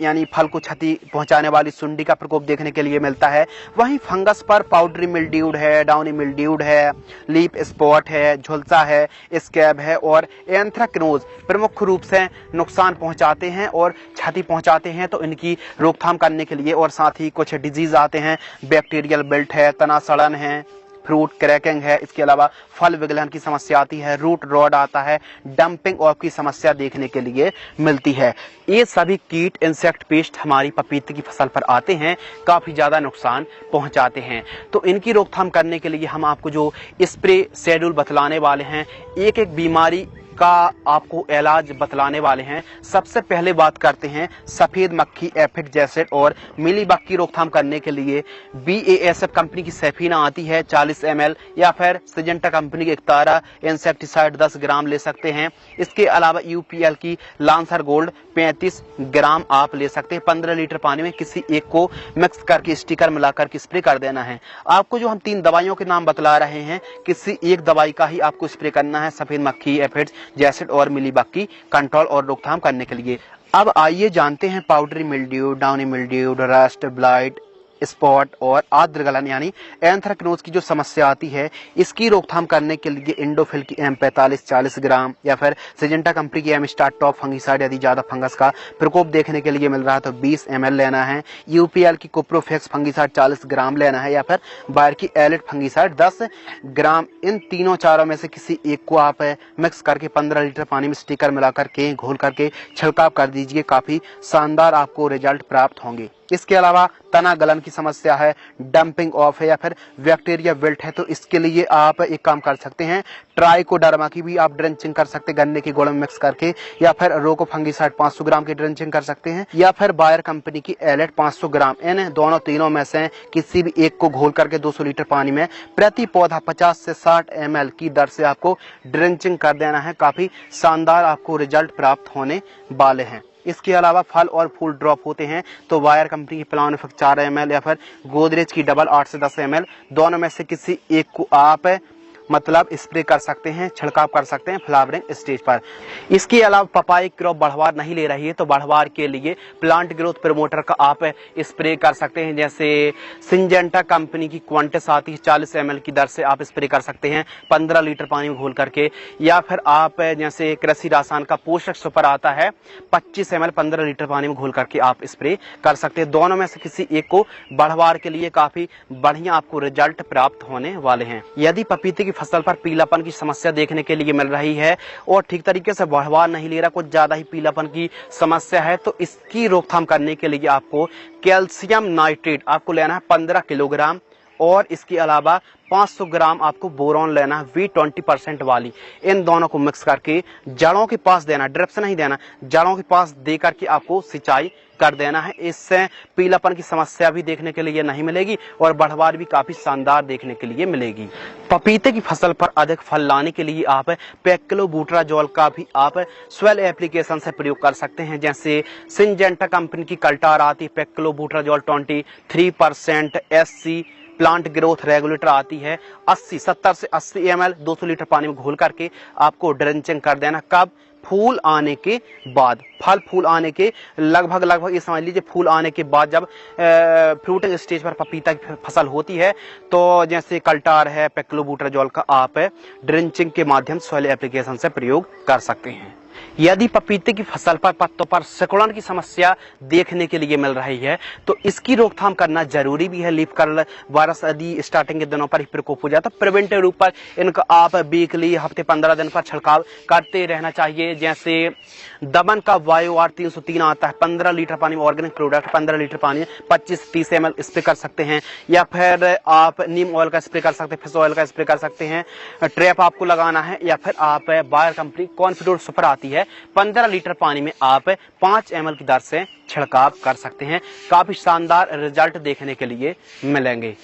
यानी फल को क्षति पहुंचाने वाली सुंडी का प्रकोप देखने के लिए मिलता है। वहीं फंगस पर पाउडरी मिल्ड्यूड है, डाउनी मिल्ड्यूड है, लीफ स्पॉट है, झुलसा है, स्कैब है और एंथ्रेक्नोज प्रमुख रूप से नुकसान पहुंचाते हैं और क्षति पहुंचाते हैं। तो इनकी रोकथाम करने के लिए और साथ ही कुछ डिजीज आते हैं, बैक्टीरियल बिल्ट है, तना सड़न है, फ्रूट क्रैकिंग है। इसके अलावा फल विगलन की समस्या आती है, रूट रॉड आता है, डंपिंग ऑफ की समस्या देखने के लिए मिलती है। ये सभी कीट, इंसेक्ट, पेस्ट हमारी पपीते की फसल पर आते हैं, काफी ज्यादा नुकसान पहुंचाते हैं। तो इनकी रोकथाम करने के लिए हम आपको जो स्प्रे शेड्यूल बतलाने वाले हैं, एक एक बीमारी का आपको इलाज बतलाने वाले हैं। सबसे पहले बात करते हैं सफेद मक्खी, एफिड, जैसेड और मिलीबग की रोकथाम करने के लिए BASF कंपनी की सेफीना आती है 40 ml या फिर सिजेंटा कंपनी की एक्तारा इंसेक्टिसाइड 10 ग्राम ले सकते हैं। इसके अलावा UPL की लांसर गोल्ड 35 ग्राम आप ले सकते हैं। 15 लीटर पानी में किसी एक को मिक्स करके स्टिकर मिलाकर के स्प्रे कर देना है। आपको जो हम 3 दवाइयों के नाम बतला रहे हैं, किसी एक दवाई का ही आपको स्प्रे करना है सफेद मक्खी, एफिड, जैसिड और मिलीबग की कंट्रोल और रोकथाम करने के लिए। अब आइए जानते हैं powdery mildew, downy mildew, rust, blight, spot और आर्द्र गलन यानी एंथ्रेक्नोज की जो समस्या आती है, इसकी रोकथाम करने के लिए इंडोफिल की M45 40 ग्राम या फिर सिजेंटा कंपनी की M-स्टार टॉप फंगिसाइड यदि ज्यादा फंगस का प्रकोप देखने के लिए मिल रहा है तो 20 ml लेना है। UPL की कोप्रोफेक्स फंगिसाइड 40 ग्राम लेना है या फिर बायर की एलिट फंगिसाइड 10 ग्राम। इन तीनों चारों में से किसी एक को आप मिक्स करके 15 लीटर पानी में स्टिकर मिला करके घोल करके छिड़काव कर दीजिए, काफी शानदार आपको रिजल्ट प्राप्त होंगे। इसके अलावा तना गलन की समस्या है, डंपिंग ऑफ है या फिर बैक्टीरिया विल्ट है, तो इसके लिए आप एक काम कर सकते हैं, ट्राइकोडर्मा की भी आप ड्रेंचिंग कर सकते हैं गन्ने के गुड़ में मिक्स करके, या फिर रोको फंगिसाइड 500 ग्राम की ड्रेंचिंग कर सकते हैं, या फिर बायर कंपनी की एलेट 500 ग्राम। इन दोनों तीनों में से किसी भी एक को घोल करके 200 लीटर पानी में प्रति पौधा 50 से 60 ml की दर से आपको ड्रेंचिंग कर देना है। काफी शानदार आपको रिजल्ट प्राप्त होने वाले हैं। इसके अलावा फल और फूल ड्रॉप होते हैं तो बायर कंपनी की प्लान 4 ml या फिर गोदरेज की डबल 8 से 10 ml दोनों में से किसी एक को आप मतलब स्प्रे कर सकते हैं, छिड़काव कर सकते हैं फ्लावरिंग स्टेज पर। इसके अलावा पपाई क्रॉप बढ़वार नहीं ले रही है तो बढ़वार के लिए प्लांट ग्रोथ प्रमोटर का आप स्प्रे कर सकते हैं, जैसे सिंजेंटा कंपनी की क्वांटिस आती है 40 ml की दर से आप स्प्रे कर सकते हैं 15 लीटर पानी में घोल करके, या फिर आप जैसे कृषि रसायन का पोषक सुपर आता है 25 ml 15 लीटर पानी में घोल करके आप स्प्रे कर सकते हैं। दोनों में से किसी एक को बढ़वार के लिए काफी बढ़िया आपको रिजल्ट प्राप्त होने वाले हैं। यदि पपीते की फसल पर पीलापन की समस्या देखने के लिए मिल रही है और ठीक तरीके से बढ़वार नहीं ले रहा, कुछ ज्यादा ही पीलापन की समस्या है, तो इसकी रोकथाम करने के लिए आपको कैल्शियम नाइट्रेट आपको लेना है 15 किलोग्राम और इसके अलावा 500 ग्राम आपको बोरॉन लेना है V20% वाली। इन दोनों को मिक्स करके जड़ों के पास देना, ड्रिप से नहीं देना, जड़ों के पास दे करके आपको सिंचाई कर देना है। इससे पीलापन की समस्या भी देखने के लिए नहीं मिलेगी और बढ़वार भी काफी शानदार देखने के लिए मिलेगी। पपीते की फसल पर अधिक फल लाने के लिए आप पेक्लोबुटराजोल का भी आप स्वेल एप्लीकेशन से प्रयोग कर सकते हैं, जैसे सिंजेंटा कंपनी की कल्टार आती है पेक्लोबुटराजोल 23% SC प्लांट ग्रोथ रेगुलेटर आती है 70 से 80 ml 200 लीटर पानी में घोल करके आपको ड्रेंचिंग कर देना। कब? फूल आने के बाद, फल फूल आने के लगभग ये समझ लीजिए फूल आने के बाद जब फ्रूटिंग स्टेज पर पपीता की फसल होती है तो जैसे कल्टार है पेक्लोबुटराजोल का आप ड्रेंचिंग के माध्यम सॉइल एप्लीकेशन से प्रयोग कर सकते हैं। यदि पपीते की फसल पर पत्तों पर सिकुड़न की समस्या देखने के लिए मिल रही है तो इसकी रोकथाम करना जरूरी भी है। लीफ कर्ल वायरस यदि स्टार्टिंग के दिनों पर ही प्रकोप हो जाता है, प्रिवेंटिव रूप पर इनका आप वीकली हफ्ते 15 दिन पर छिड़काव करते रहना चाहिए। जैसे दमन का वायोआर 303 आता है 15 लीटर पानी में, ऑर्गेनिक प्रोडक्ट 15 लीटर पानी में 25-30 ml स्प्रे कर सकते हैं, या फिर आप नीम ऑयल का स्प्रे कर सकते हैं, फिश ऑयल का स्प्रे कर सकते हैं। ट्रैप आपको लगाना है, या फिर आप बायर कंपनी कॉन्फिडोर सुपर आती है 15 लीटर पानी में आप 5 ml की दर से छिड़काव कर सकते हैं। काफी शानदार रिजल्ट देखने के लिए मिलेंगे।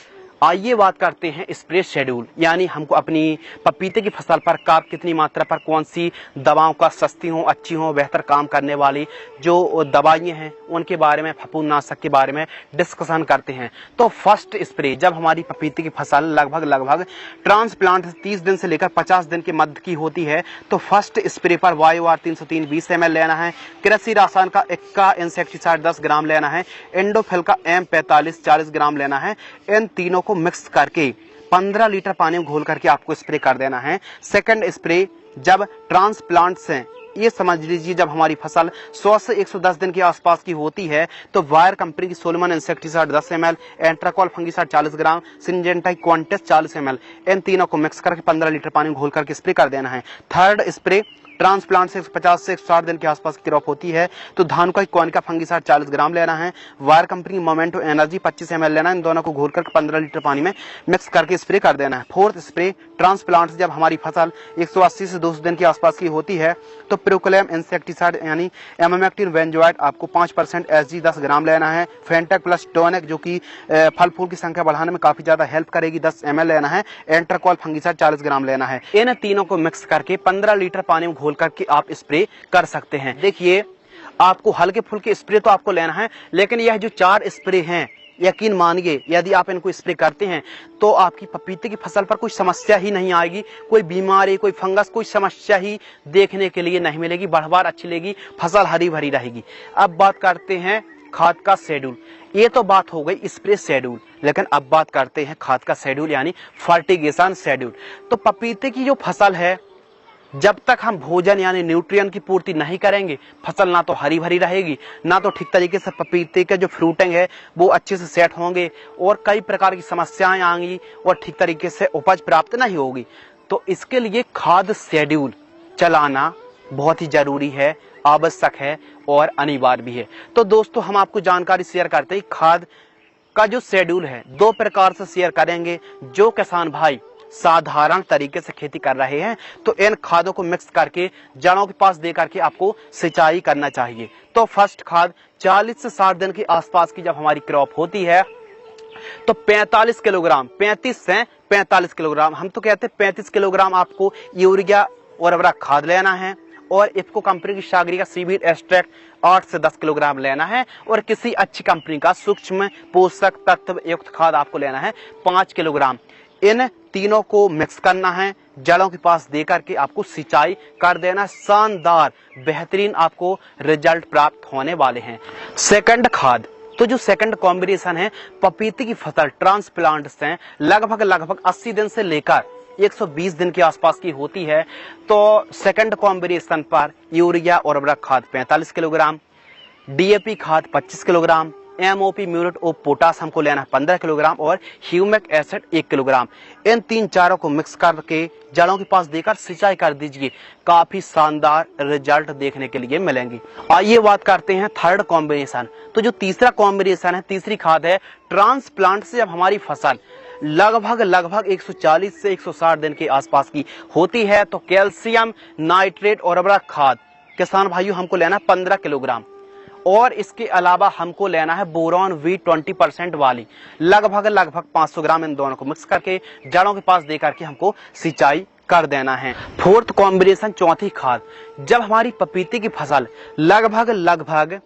आइए बात करते हैं स्प्रे शेड्यूल, यानी हमको अपनी पपीते की फसल पर कब कितनी मात्रा पर कौन सी दवाओं का सस्ती हो, अच्छी हो, बेहतर काम करने वाली जो दवाइयां हैं उनके बारे में, फफूंदनाशक के बारे में डिस्कशन करते हैं। तो फर्स्ट स्प्रे जब हमारी पपीते की फसल लगभग ट्रांसप्लांट 30 दिन से लेकर 50 दिन के मध्य की होती है तो फर्स्ट स्प्रे पर वायोआर 303 20 ml लेना है, कृषि रसायन का इक्का इंसेक्टिसाइड 10 ग्राम लेना है, एंडोफिल का M45 40 ग्राम लेना है। इन तीनों को मिक्स करके 15 लीटर पानी में घोल करके आपको स्प्रे कर देना है। सेकंड स्प्रे जब ट्रांसप्लांट से, ये समझ लीजिए जब हमारी फसल 100 से 110 दिन के आसपास की होती है तो वायर कंपनी की Solomon insecticide 10 ml, Antracol fungicide 40 ग्राम, सिंजेंटा क्वांटिस 40 ml, इन तीनों को मिक्स करके 15 लीटर पानी में घोल करके स्प्रे कर देना है। थर्ड स्प्रे ट्रांसप्लांट से 150 से 160 दिन के आसपास की क्रॉप होती है तो धान का कोनिका फंगिसाइड 40 ग्राम लेना है, wire company memento energy 25 ml लेना है। इन दोनों को घोल कर 15 लीटर पानी में मिक्स करके स्प्रे कर देना है। फोर्थ स्प्रे ट्रांसप्लांट से जब हमारी फसल 180 से 200 दिन के आसपास की होती है तो प्रोक्लेम इंसेक्टिसाइड यानी एमामेक्टिन बेंजोएट आपको 5% SG 10 ग्राम लेना है। फेंटेक प्लस टोनिक जो कि फल फूल की संख्या बढ़ाने में काफी ज्यादा हेल्प करेगी 10 ml लेना है। एंट्राकॉल फंगिसाइड 40 ग्राम लेना है। इन तीनों को मिक्स करके 15 लीटर पानी में घोल करके आप स्प्रे कर सकते हैं। देखिए आपको हल्के फुल्के स्प्रे तो आपको लेना है, लेकिन यह जो 4 स्प्रे हैं यकीन मानिए यदि आप इनको स्प्रे करते हैं तो आपकी पपीते की फसल पर कोई समस्या ही नहीं आएगी, कोई बीमारी, कोई फंगस, कोई समस्या ही देखने के लिए नहीं मिलेगी। बढ़वार अच्छी लेगी, फसल हरी भरी रहेगी। अब बात करते हैं खाद का शेड्यूल। ये तो बात हो गई स्प्रे शेड्यूल, लेकिन अब बात करते हैं खाद का शेड्यूल यानी फर्टिगेशन शेड्यूल। तो पपीते की जो फसल है जब तक हम भोजन यानी न्यूट्रिएंट की पूर्ति नहीं करेंगे फसल ना तो हरी भरी रहेगी, ना तो ठीक तरीके से पपीते के जो फ्रूटिंग है वो अच्छे से सेट होंगे और कई प्रकार की समस्याएं आएंगी और ठीक तरीके से उपज प्राप्त नहीं होगी। तो इसके लिए खाद शेड्यूल चलाना बहुत ही जरूरी है, आवश्यक है और अनिवार्य भी है। तो दोस्तों हम आपको जानकारी शेयर करते हैं खाद का जो शेड्यूल है 2 प्रकार से शेयर करेंगे। जो किसान भाई साधारण तरीके से खेती कर रहे हैं तो इन खादों को मिक्स करके जड़ों के पास दे करके आपको सिंचाई करना चाहिए। तो फर्स्ट खाद 40 से 60 दिन के आसपास की जब हमारी क्रॉप होती है तो 45 किलोग्राम, 35 से 45 किलोग्राम, हम तो कहते हैं 35 किलोग्राम आपको यूरिया उर्वरक खाद लेना है और इफ्को कंपनी की सागरी का सीवीड एक्सट्रैक्ट 8 से 10 किलोग्राम लेना है और किसी अच्छी कंपनी का सूक्ष्म पोषक तत्व युक्त खाद आपको लेना है 5 किलोग्राम। इन तीनों को मिक्स करना है, जड़ों के पास देकर के आपको सिंचाई कर देना। शानदार बेहतरीन आपको रिजल्ट प्राप्त होने वाले हैं। सेकंड खाद, तो जो सेकंड कॉम्बिनेशन है पपीते की फसल ट्रांसप्लांट से लगभग 80 दिन से लेकर 120 दिन के आसपास की होती है। तो सेकंड कॉम्बिनेशन पर यूरिया और उर्वरक खाद 45 किलोग्राम, डीएपी खाद 25 kilogram, MOP muriate of potash हमको लेना है 15 किलोग्राम और ह्यूमिक एसिड 1 किलोग्राम। इन तीन चारों को मिक्स करके जड़ों के पास देकर सिंचाई कर दीजिए, काफी शानदार रिजल्ट देखने के लिए मिलेंगे। आइए बात करते हैं थर्ड कॉम्बिनेशन। तो जो तीसरा कॉम्बिनेशन है, तीसरी खाद है ट्रांसप्लांट से जब हमारी फसल लगभग 140 से 160 दिन के आसपास की होती है तो कैल्शियम नाइट्रेट और उर्वरक खाद किसान भाइयों हमको लेना 15 किलोग्राम और इसके अलावा हमको लेना है बोरॉन वी 20% वाली लगभग 500 ग्राम। इन दोनों को मिक्स करके जड़ों के पास दे करके हमको सिंचाई कर देना है। फोर्थ कॉम्बिनेशन, चौथी खाद, जब हमारी पपीते की फसल लगभग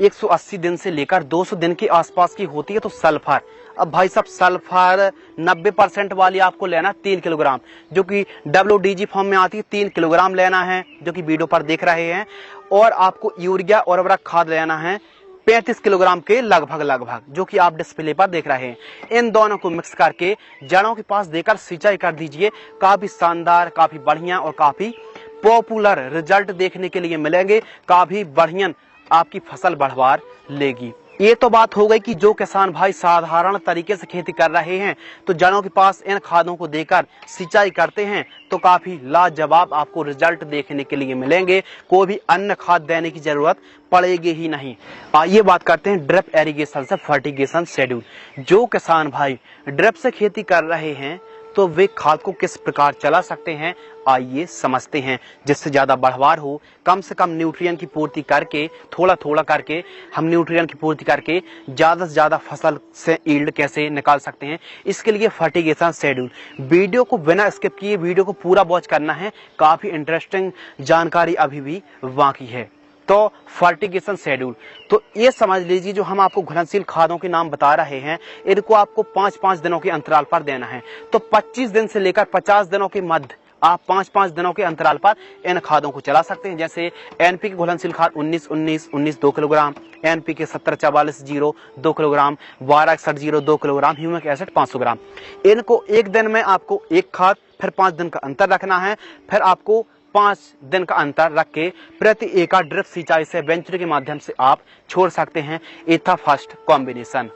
180 दिन से लेकर 200 दिन के आसपास की होती है तो सल्फर, अब भाई साहब सल्फर 90% वाली आपको लेना 3 किलोग्राम, जो कि WDG फॉर्म में आती है 3 किलोग्राम लेना है, जो कि वीडियो पर देख रहे हैं। और आपको यूरिया और उर्वरक खाद लेना है 35 किलोग्राम के लगभग, जो कि आप डिस्प्ले पर देख रहे हैं। इन दोनों को मिक्स करके जड़ों के पास देकर सिंचाई कर दीजिए, काफी शानदार, काफी बढ़िया और काफी पॉपुलर रिजल्ट देखने के लिए मिलेंगे, काफी बढ़िया आपकी फसल बढ़वार लेगी। ये तो बात हो गई कि जो किसान भाई साधारण तरीके से खेती कर रहे हैं तो जड़ों के पास इन खादों को देकर सिंचाई करते हैं तो काफी लाजवाब आपको रिजल्ट देखने के लिए मिलेंगे, कोई भी अन्य खाद देने की जरूरत पड़ेगी ही नहीं। आइए बात करते हैं ड्रिप इरिगेशन से फर्टिगेशन शेड्यूल। जो किसान भाई ड्रिप से खेती कर रहे हैं तो वे खाद को किस प्रकार चला सकते हैं, आइए समझते हैं, जिससे ज्यादा बढ़वार हो, कम से कम न्यूट्रिएंट की पूर्ति करके, थोड़ा करके हम न्यूट्रिएंट की पूर्ति करके ज्यादा से ज्यादा फसल से यील्ड कैसे निकाल सकते हैं। इसके लिए फर्टिगेशन शेड्यूल, वीडियो को बिना स्किप किए वीडियो को पूरा वॉच करना है, काफी इंटरेस्टिंग जानकारी अभी भी बाकी है। तो फर्टिगेशन शेड्यूल, तो ये समझ लीजिए जो हम आपको घुलनशील खादों के नाम बता रहे हैं इनको आपको 5-5 दिनों के अंतराल पर देना है। तो 25 दिन से लेकर 50 दिनों के मध्य आप 5-5 दिनों के अंतराल पर इन खादों को चला सकते हैं। जैसे एनपीके घुलनशील खाद 19-19-19 2 kilogram, NPK 17-44-0 2 kilogram, 12-61-0 2 kilogram, humic acid 500 ग्राम। इनको एक दिन में आपको एक खाद, फिर 5 दिन का अंतर रखना है, फिर आपको 5 दिन का अंतर रख के प्रति एकड़ ड्रिप सिंचाई से वेंचुरी के माध्यम से आप छोड़ सकते हैं। ये था फर्स्ट कॉम्बिनेशन।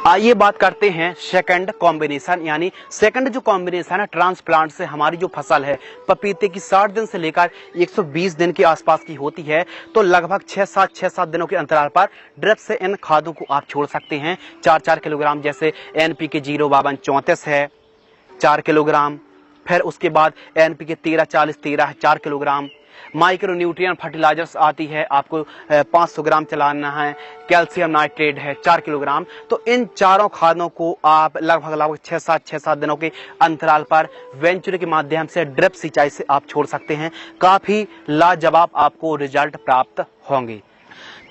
आइए बात करते हैं सेकंड कॉम्बिनेशन, यानी सेकंड जो कॉम्बिनेशन है ट्रांसप्लांट से हमारी जो फसल है पपीते की 60 दिन से लेकर 120 दिन के आसपास की होती है तो लगभग 6-7 दिनों के अंतराल पर ड्रिप से इन खादों को आप छोड़ सकते हैं 4-4 किलोग्राम। जैसे एनपीके 052-34 है 4 किलोग्राम, फिर उसके बाद एनपीके 13-40-13 है 4 किलोग्राम, माइक्रो न्यूट्रिएंट फर्टिलाइजर्स आती है आपको 500 ग्राम चलाना है, कैल्शियम नाइट्रेट है 4 किलोग्राम। तो इन चारों खादों को आप लगभग 6-7 दिनों के अंतराल पर वेंचुरी के माध्यम से ड्रिप सिंचाई से आप छोड़ सकते हैं, काफी लाजवाब आपको रिजल्ट प्राप्त होंगे।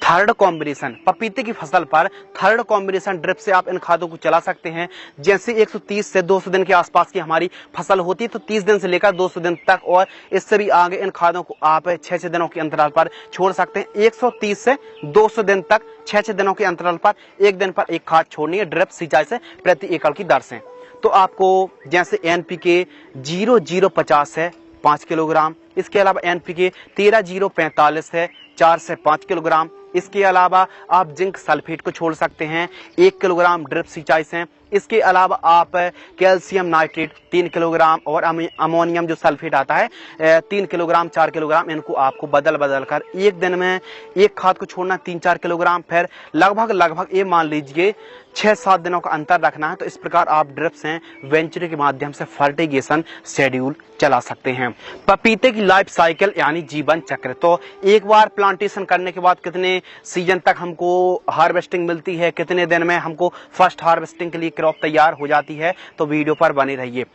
थर्ड कॉम्बिनेशन, पपीते की फसल पर थर्ड कॉम्बिनेशन ड्रिप से आप इन खादों को चला सकते हैं। जैसे 130 से 200 दिन के आसपास की हमारी फसल होती है तो 30 दिन से लेकर 200 दिन तक और इससे भी आगे इन खादों को आप 6-6 दिनों के अंतराल पर छोड़ सकते हैं। 130 से 200 दिन तक 6-6 दिनों के अंतराल पर एक दिन पर एक खाद छोड़नी है ड्रिप सिंचाई से प्रति एकड़ की दर से। तो आपको जैसे एनपीके 0050 है 5 किलोग्राम, इसके अलावा एनपीके 13-045 है 4 से 5 किलोग्राम। इसके अलावा आप जिंक सल्फेट को छोड़ सकते हैं 1 किलोग्राम ड्रिप सिंचाई से। इसके अलावा आप कैल्शियम नाइट्रेट 3 किलोग्राम और अमोनियम जो सल्फेट आता है 3 किलोग्राम 4 किलोग्राम, इनको आपको बदल कर एक दिन में एक खाद को छोड़ना 3-4 किलोग्राम, फिर लगभग ये मान लीजिए 6-7 दिनों का अंतर रखना है। तो इस प्रकार आप ड्रिप से वेंचुरी के माध्यम से फर्टिगेशन शेड्यूल चला सकते हैं। पपीते की लाइफ साइकिल यानी जीवन चक्र, तो एक बार प्लांटेशन करने के बाद कितने सीजन तक हमको हार्वेस्टिंग मिलती है, कितने दिन में हमको फर्स्ट हार्वेस्टिंग के लिए क्रॉप तैयार हो जाती है, तो वीडियो पर बने रहिए।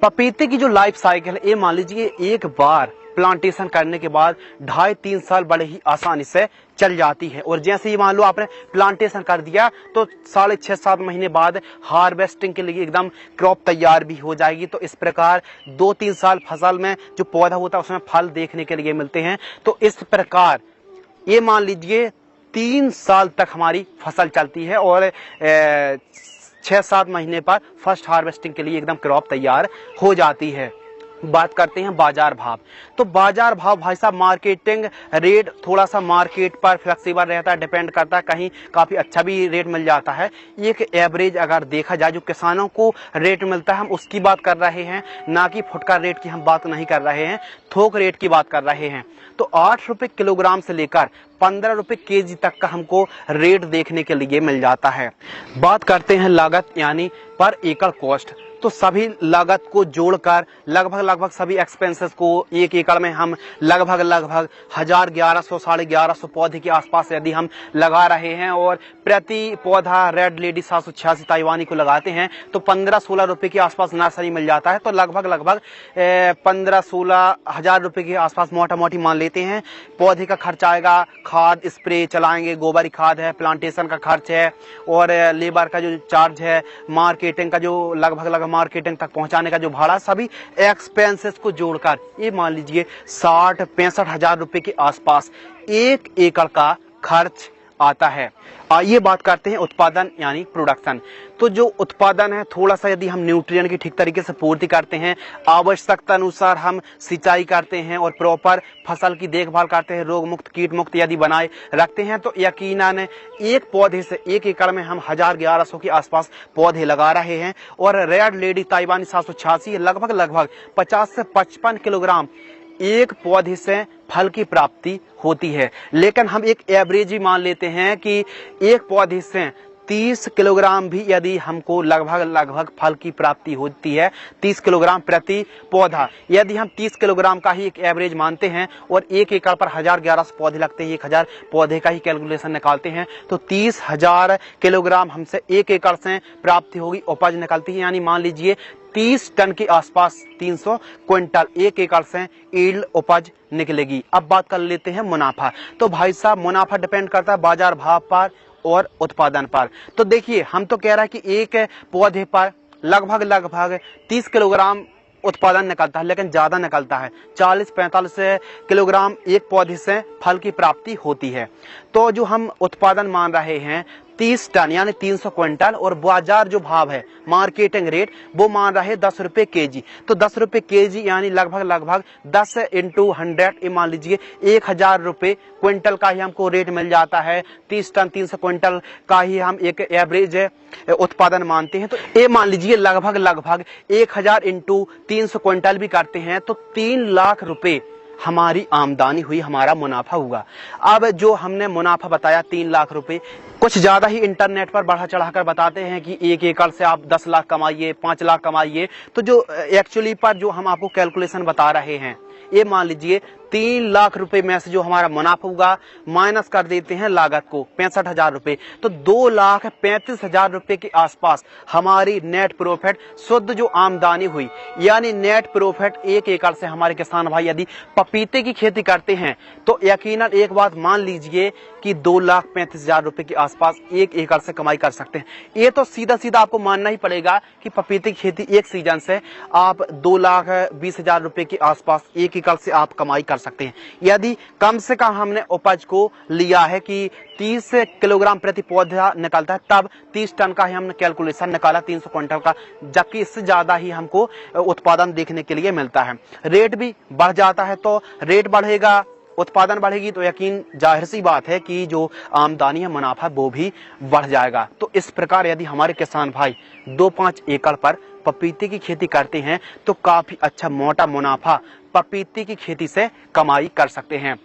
पपीते की जो लाइफ साइकिल है ये मान लीजिए एक बार प्लांटेशन करने के बाद 2.5-3 साल बड़े ही आसानी से चल जाती है। और जैसे ही मान लो आपने प्लांटेशन कर दिया तो 6.5-7 महीने बाद हार्वेस्टिंग के लिए एकदम क्रॉप तैयार भी हो जाएगी। तो इस प्रकार 2-3 साल फसल में जो पौधा होता है उसमें फल देखने के लिए मिलते हैं। तो इस प्रकार ये मान लीजिए 3 साल तक हमारी फसल चलती है और 6-7 महीने पर फर्स्ट हार्वेस्टिंग के लिए एकदम क्रॉप तैयार हो जाती है। बात करते हैं बाजार भाव। तो बाजार भाव भाई साहब मार्केटिंग रेट थोड़ा सा मार्केट पर फ्लेक्सिबल रहता है, डिपेंड करता है, कहीं काफी अच्छा भी रेट मिल जाता है। एक एवरेज अगर देखा जाए जो किसानों को रेट मिलता है हम उसकी बात कर रहे हैं, ना कि फुटकर रेट की हम बात नहीं कर रहे हैं, थोक रेट की बात कर रहे हैं। तो 8 रुपए किलोग्राम से लेकर 15 रुपए केजी तक का हमको रेट देखने के लिए मिल जाता है। बात करते हैं लागत यानी पर एकड़ कॉस्ट। तो सभी लागत को जोड़कर लगभग सभी एक्सपेंसेस को एक एकड़ में हम लगभग 1100 1150 पौधे के आसपास यदि हम लगा रहे हैं और प्रति पौधा रेड लेडी 786 ताइवानी को लगाते हैं तो 15-16 रुपए के आसपास नर्सरी मिल जाता है। तो लगभग 15-16 हजार रुपए के आसपास मोटा मोटी मान लेते हैं पौधे का खर्च आएगा। खाद स्प्रे चलाएंगे, गोबरी खाद है, प्लांटेशन का खर्च है और लेबर का जो चार्ज है, मार्केटिंग का जो लगभग मार्केटिंग तक पहुंचाने का जो भाड़ा, सभी एक्सपेंसेस को जोड़कर ये मान लीजिए 60-65 हजार रुपए के आसपास 1 एकड़ का खर्च आता है। आइए बात करते हैं उत्पादन यानी प्रोडक्शन। तो जो उत्पादन है थोड़ा सा यदि हम न्यूट्रिएंट की ठीक तरीके से पूर्ति करते हैं, आवश्यकता अनुसार हम सिंचाई करते हैं और प्रॉपर फसल की देखभाल करते हैं, रोग मुक्त कीट मुक्त यदि बनाए रखते हैं तो यकीनन एक पौधे से 1 एकड़ में हम 1100 के आसपास पौधे लगा रहे हैं। और रेड लेडी ताइवानी 786 लगभग 50 से 55 किलोग्राम एक पौधे से फल की प्राप्ति होती है। लेकिन हम एक एवरेज ही मान लेते हैं कि एक पौधे से 30 किलोग्राम भी यदि हमको लगभग फल की प्राप्ति होती है, 30 किलोग्राम प्रति पौधा, यदि हम 30 किलोग्राम का ही एक एवरेज मानते हैं और 1 एकड़ पर 1100 पौधे लगते हैं, 1000 पौधे का ही कैलकुलेशन निकालते हैं तो 30,000 किलोग्राम हमसे 1 एकड़ से प्राप्ति होगी, उपज निकलती है। यानी मान लीजिए 30 टन के आसपास 300 क्विंटल 1 एकड़ से ईल्ड उपज निकलेगी। अब बात कर लेते हैं मुनाफा। तो भाई साहब मुनाफा डिपेंड करता है बाजार भाव पर और उत्पादन पर। तो देखिए हम तो कह रहे हैं कि एक पौधे पर लगभग 30 किलोग्राम उत्पादन निकलता है, लेकिन ज्यादा निकलता है, 40-45 किलोग्राम एक पौधे से फल की प्राप्ति होती है। तो जो हम उत्पादन मान रहे हैं 30 टन यानी 300 क्विंटल और बाजार जो भाव है मार्केटिंग रेट वो मान रहे 10 रुपए केजी। तो 10 रुपए केजी यानी लगभग 10 × 100 मान लीजिए 1000 रुपए क्विंटल का ही हमको रेट मिल जाता है। 30 टन 300 क्विंटल का ही हम एक एवरेज उत्पादन मानते हैं। तो ये मान लीजिए लगभग 1000 × 300 क्विंटल भी करते हैं तो 3 लाख रुपए हमारी आमदनी हुई, हमारा मुनाफा हुआ। अब जो हमने मुनाफा बताया 3 लाख रुपए, कुछ ज्यादा ही इंटरनेट पर बढ़ा चढ़ाकर बताते हैं कि 1 एकड़ से आप 10 लाख कमाइए, 5 लाख कमाइए। तो जो एक्चुअली पर जो हम आपको कैलकुलेशन बता रहे हैं ये मान लीजिए 3 लाख रुपए में से जो हमारा मुनाफा होगा माइनस कर देते हैं लागत को 65,000 रुपए, तो 2,35,000 रुपए के आसपास हमारी नेट प्रॉफिट शुद्ध जो आमदनी हुई। यानी नेट प्रॉफिट 1 एकड़ से हमारे किसान भाई यदि पपीते की खेती करते हैं तो यकीनन एक बात मान लीजिए कि 2,35,000 रुपए के आसपास 1 एकड़ से कमाई कर सकते हैं। ये तो सीधा आपको मानना ही पड़ेगा कि पपीते की खेती एक सीजन से आप 2,20,000 रुपए के आसपास 1 एकड़ से आप कमाई कर सकते हैं। यदि कम से कम हमने उपज को लिया है कि 30 किलोग्राम प्रति पौधा निकलता है तब 30 टन का ही हमने कैलकुलेशन निकाला 300 क्विंटल का, जबकि इससे ज्यादा ही हमको उत्पादन देखने के लिए मिलता है। रेट भी बढ़ जाता है, तो रेट बढ़ेगा उत्पादन बढ़ेगी तो यकीन जाहिर सी बात है कि जो आमदनी है मुनाफा वो भी बढ़ जाएगा। तो इस प्रकार यदि हमारे किसान भाई 2-5 एकड़ पर पपीते की खेती करते हैं तो काफी अच्छा मोटा मुनाफा पपीते की खेती से कमाई कर सकते हैं।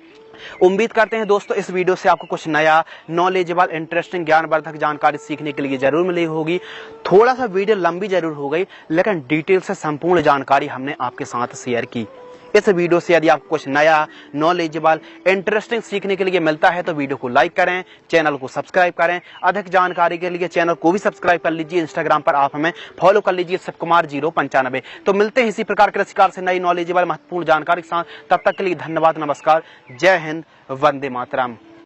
उम्मीद करते हैं दोस्तों इस वीडियो से आपको कुछ नया नॉलेजेबल इंटरेस्टिंग ज्ञानवर्धक जानकारी सीखने के लिए जरूर मिली होगी। थोड़ा सा वीडियो लंबी जरूर हो गई लेकिन डिटेल से संपूर्ण जानकारी हमने आपके साथ शेयर की। इस वीडियो से यदि आपको कुछ नया, नॉलेजेबल, इंटरेस्टिंग सीखने के लिए मिलता है तो वीडियो को लाइक करें, चैनल को सब्सक्राइब करें। अधिक जानकारी के लिए चैनल को भी सब्सक्राइब कर लीजिए। इंस्टाग्राम पर आप हमें फॉलो कर लीजिए शिवकुमार 095। तो मिलते हैं इसी प्रकार कृषि कार्य से नई नॉलेजेबल महत्वपूर्ण जानकारी के साथ। तब तक के लिए धन्यवाद, नमस्कार, जय हिंद, वंदे मातरम।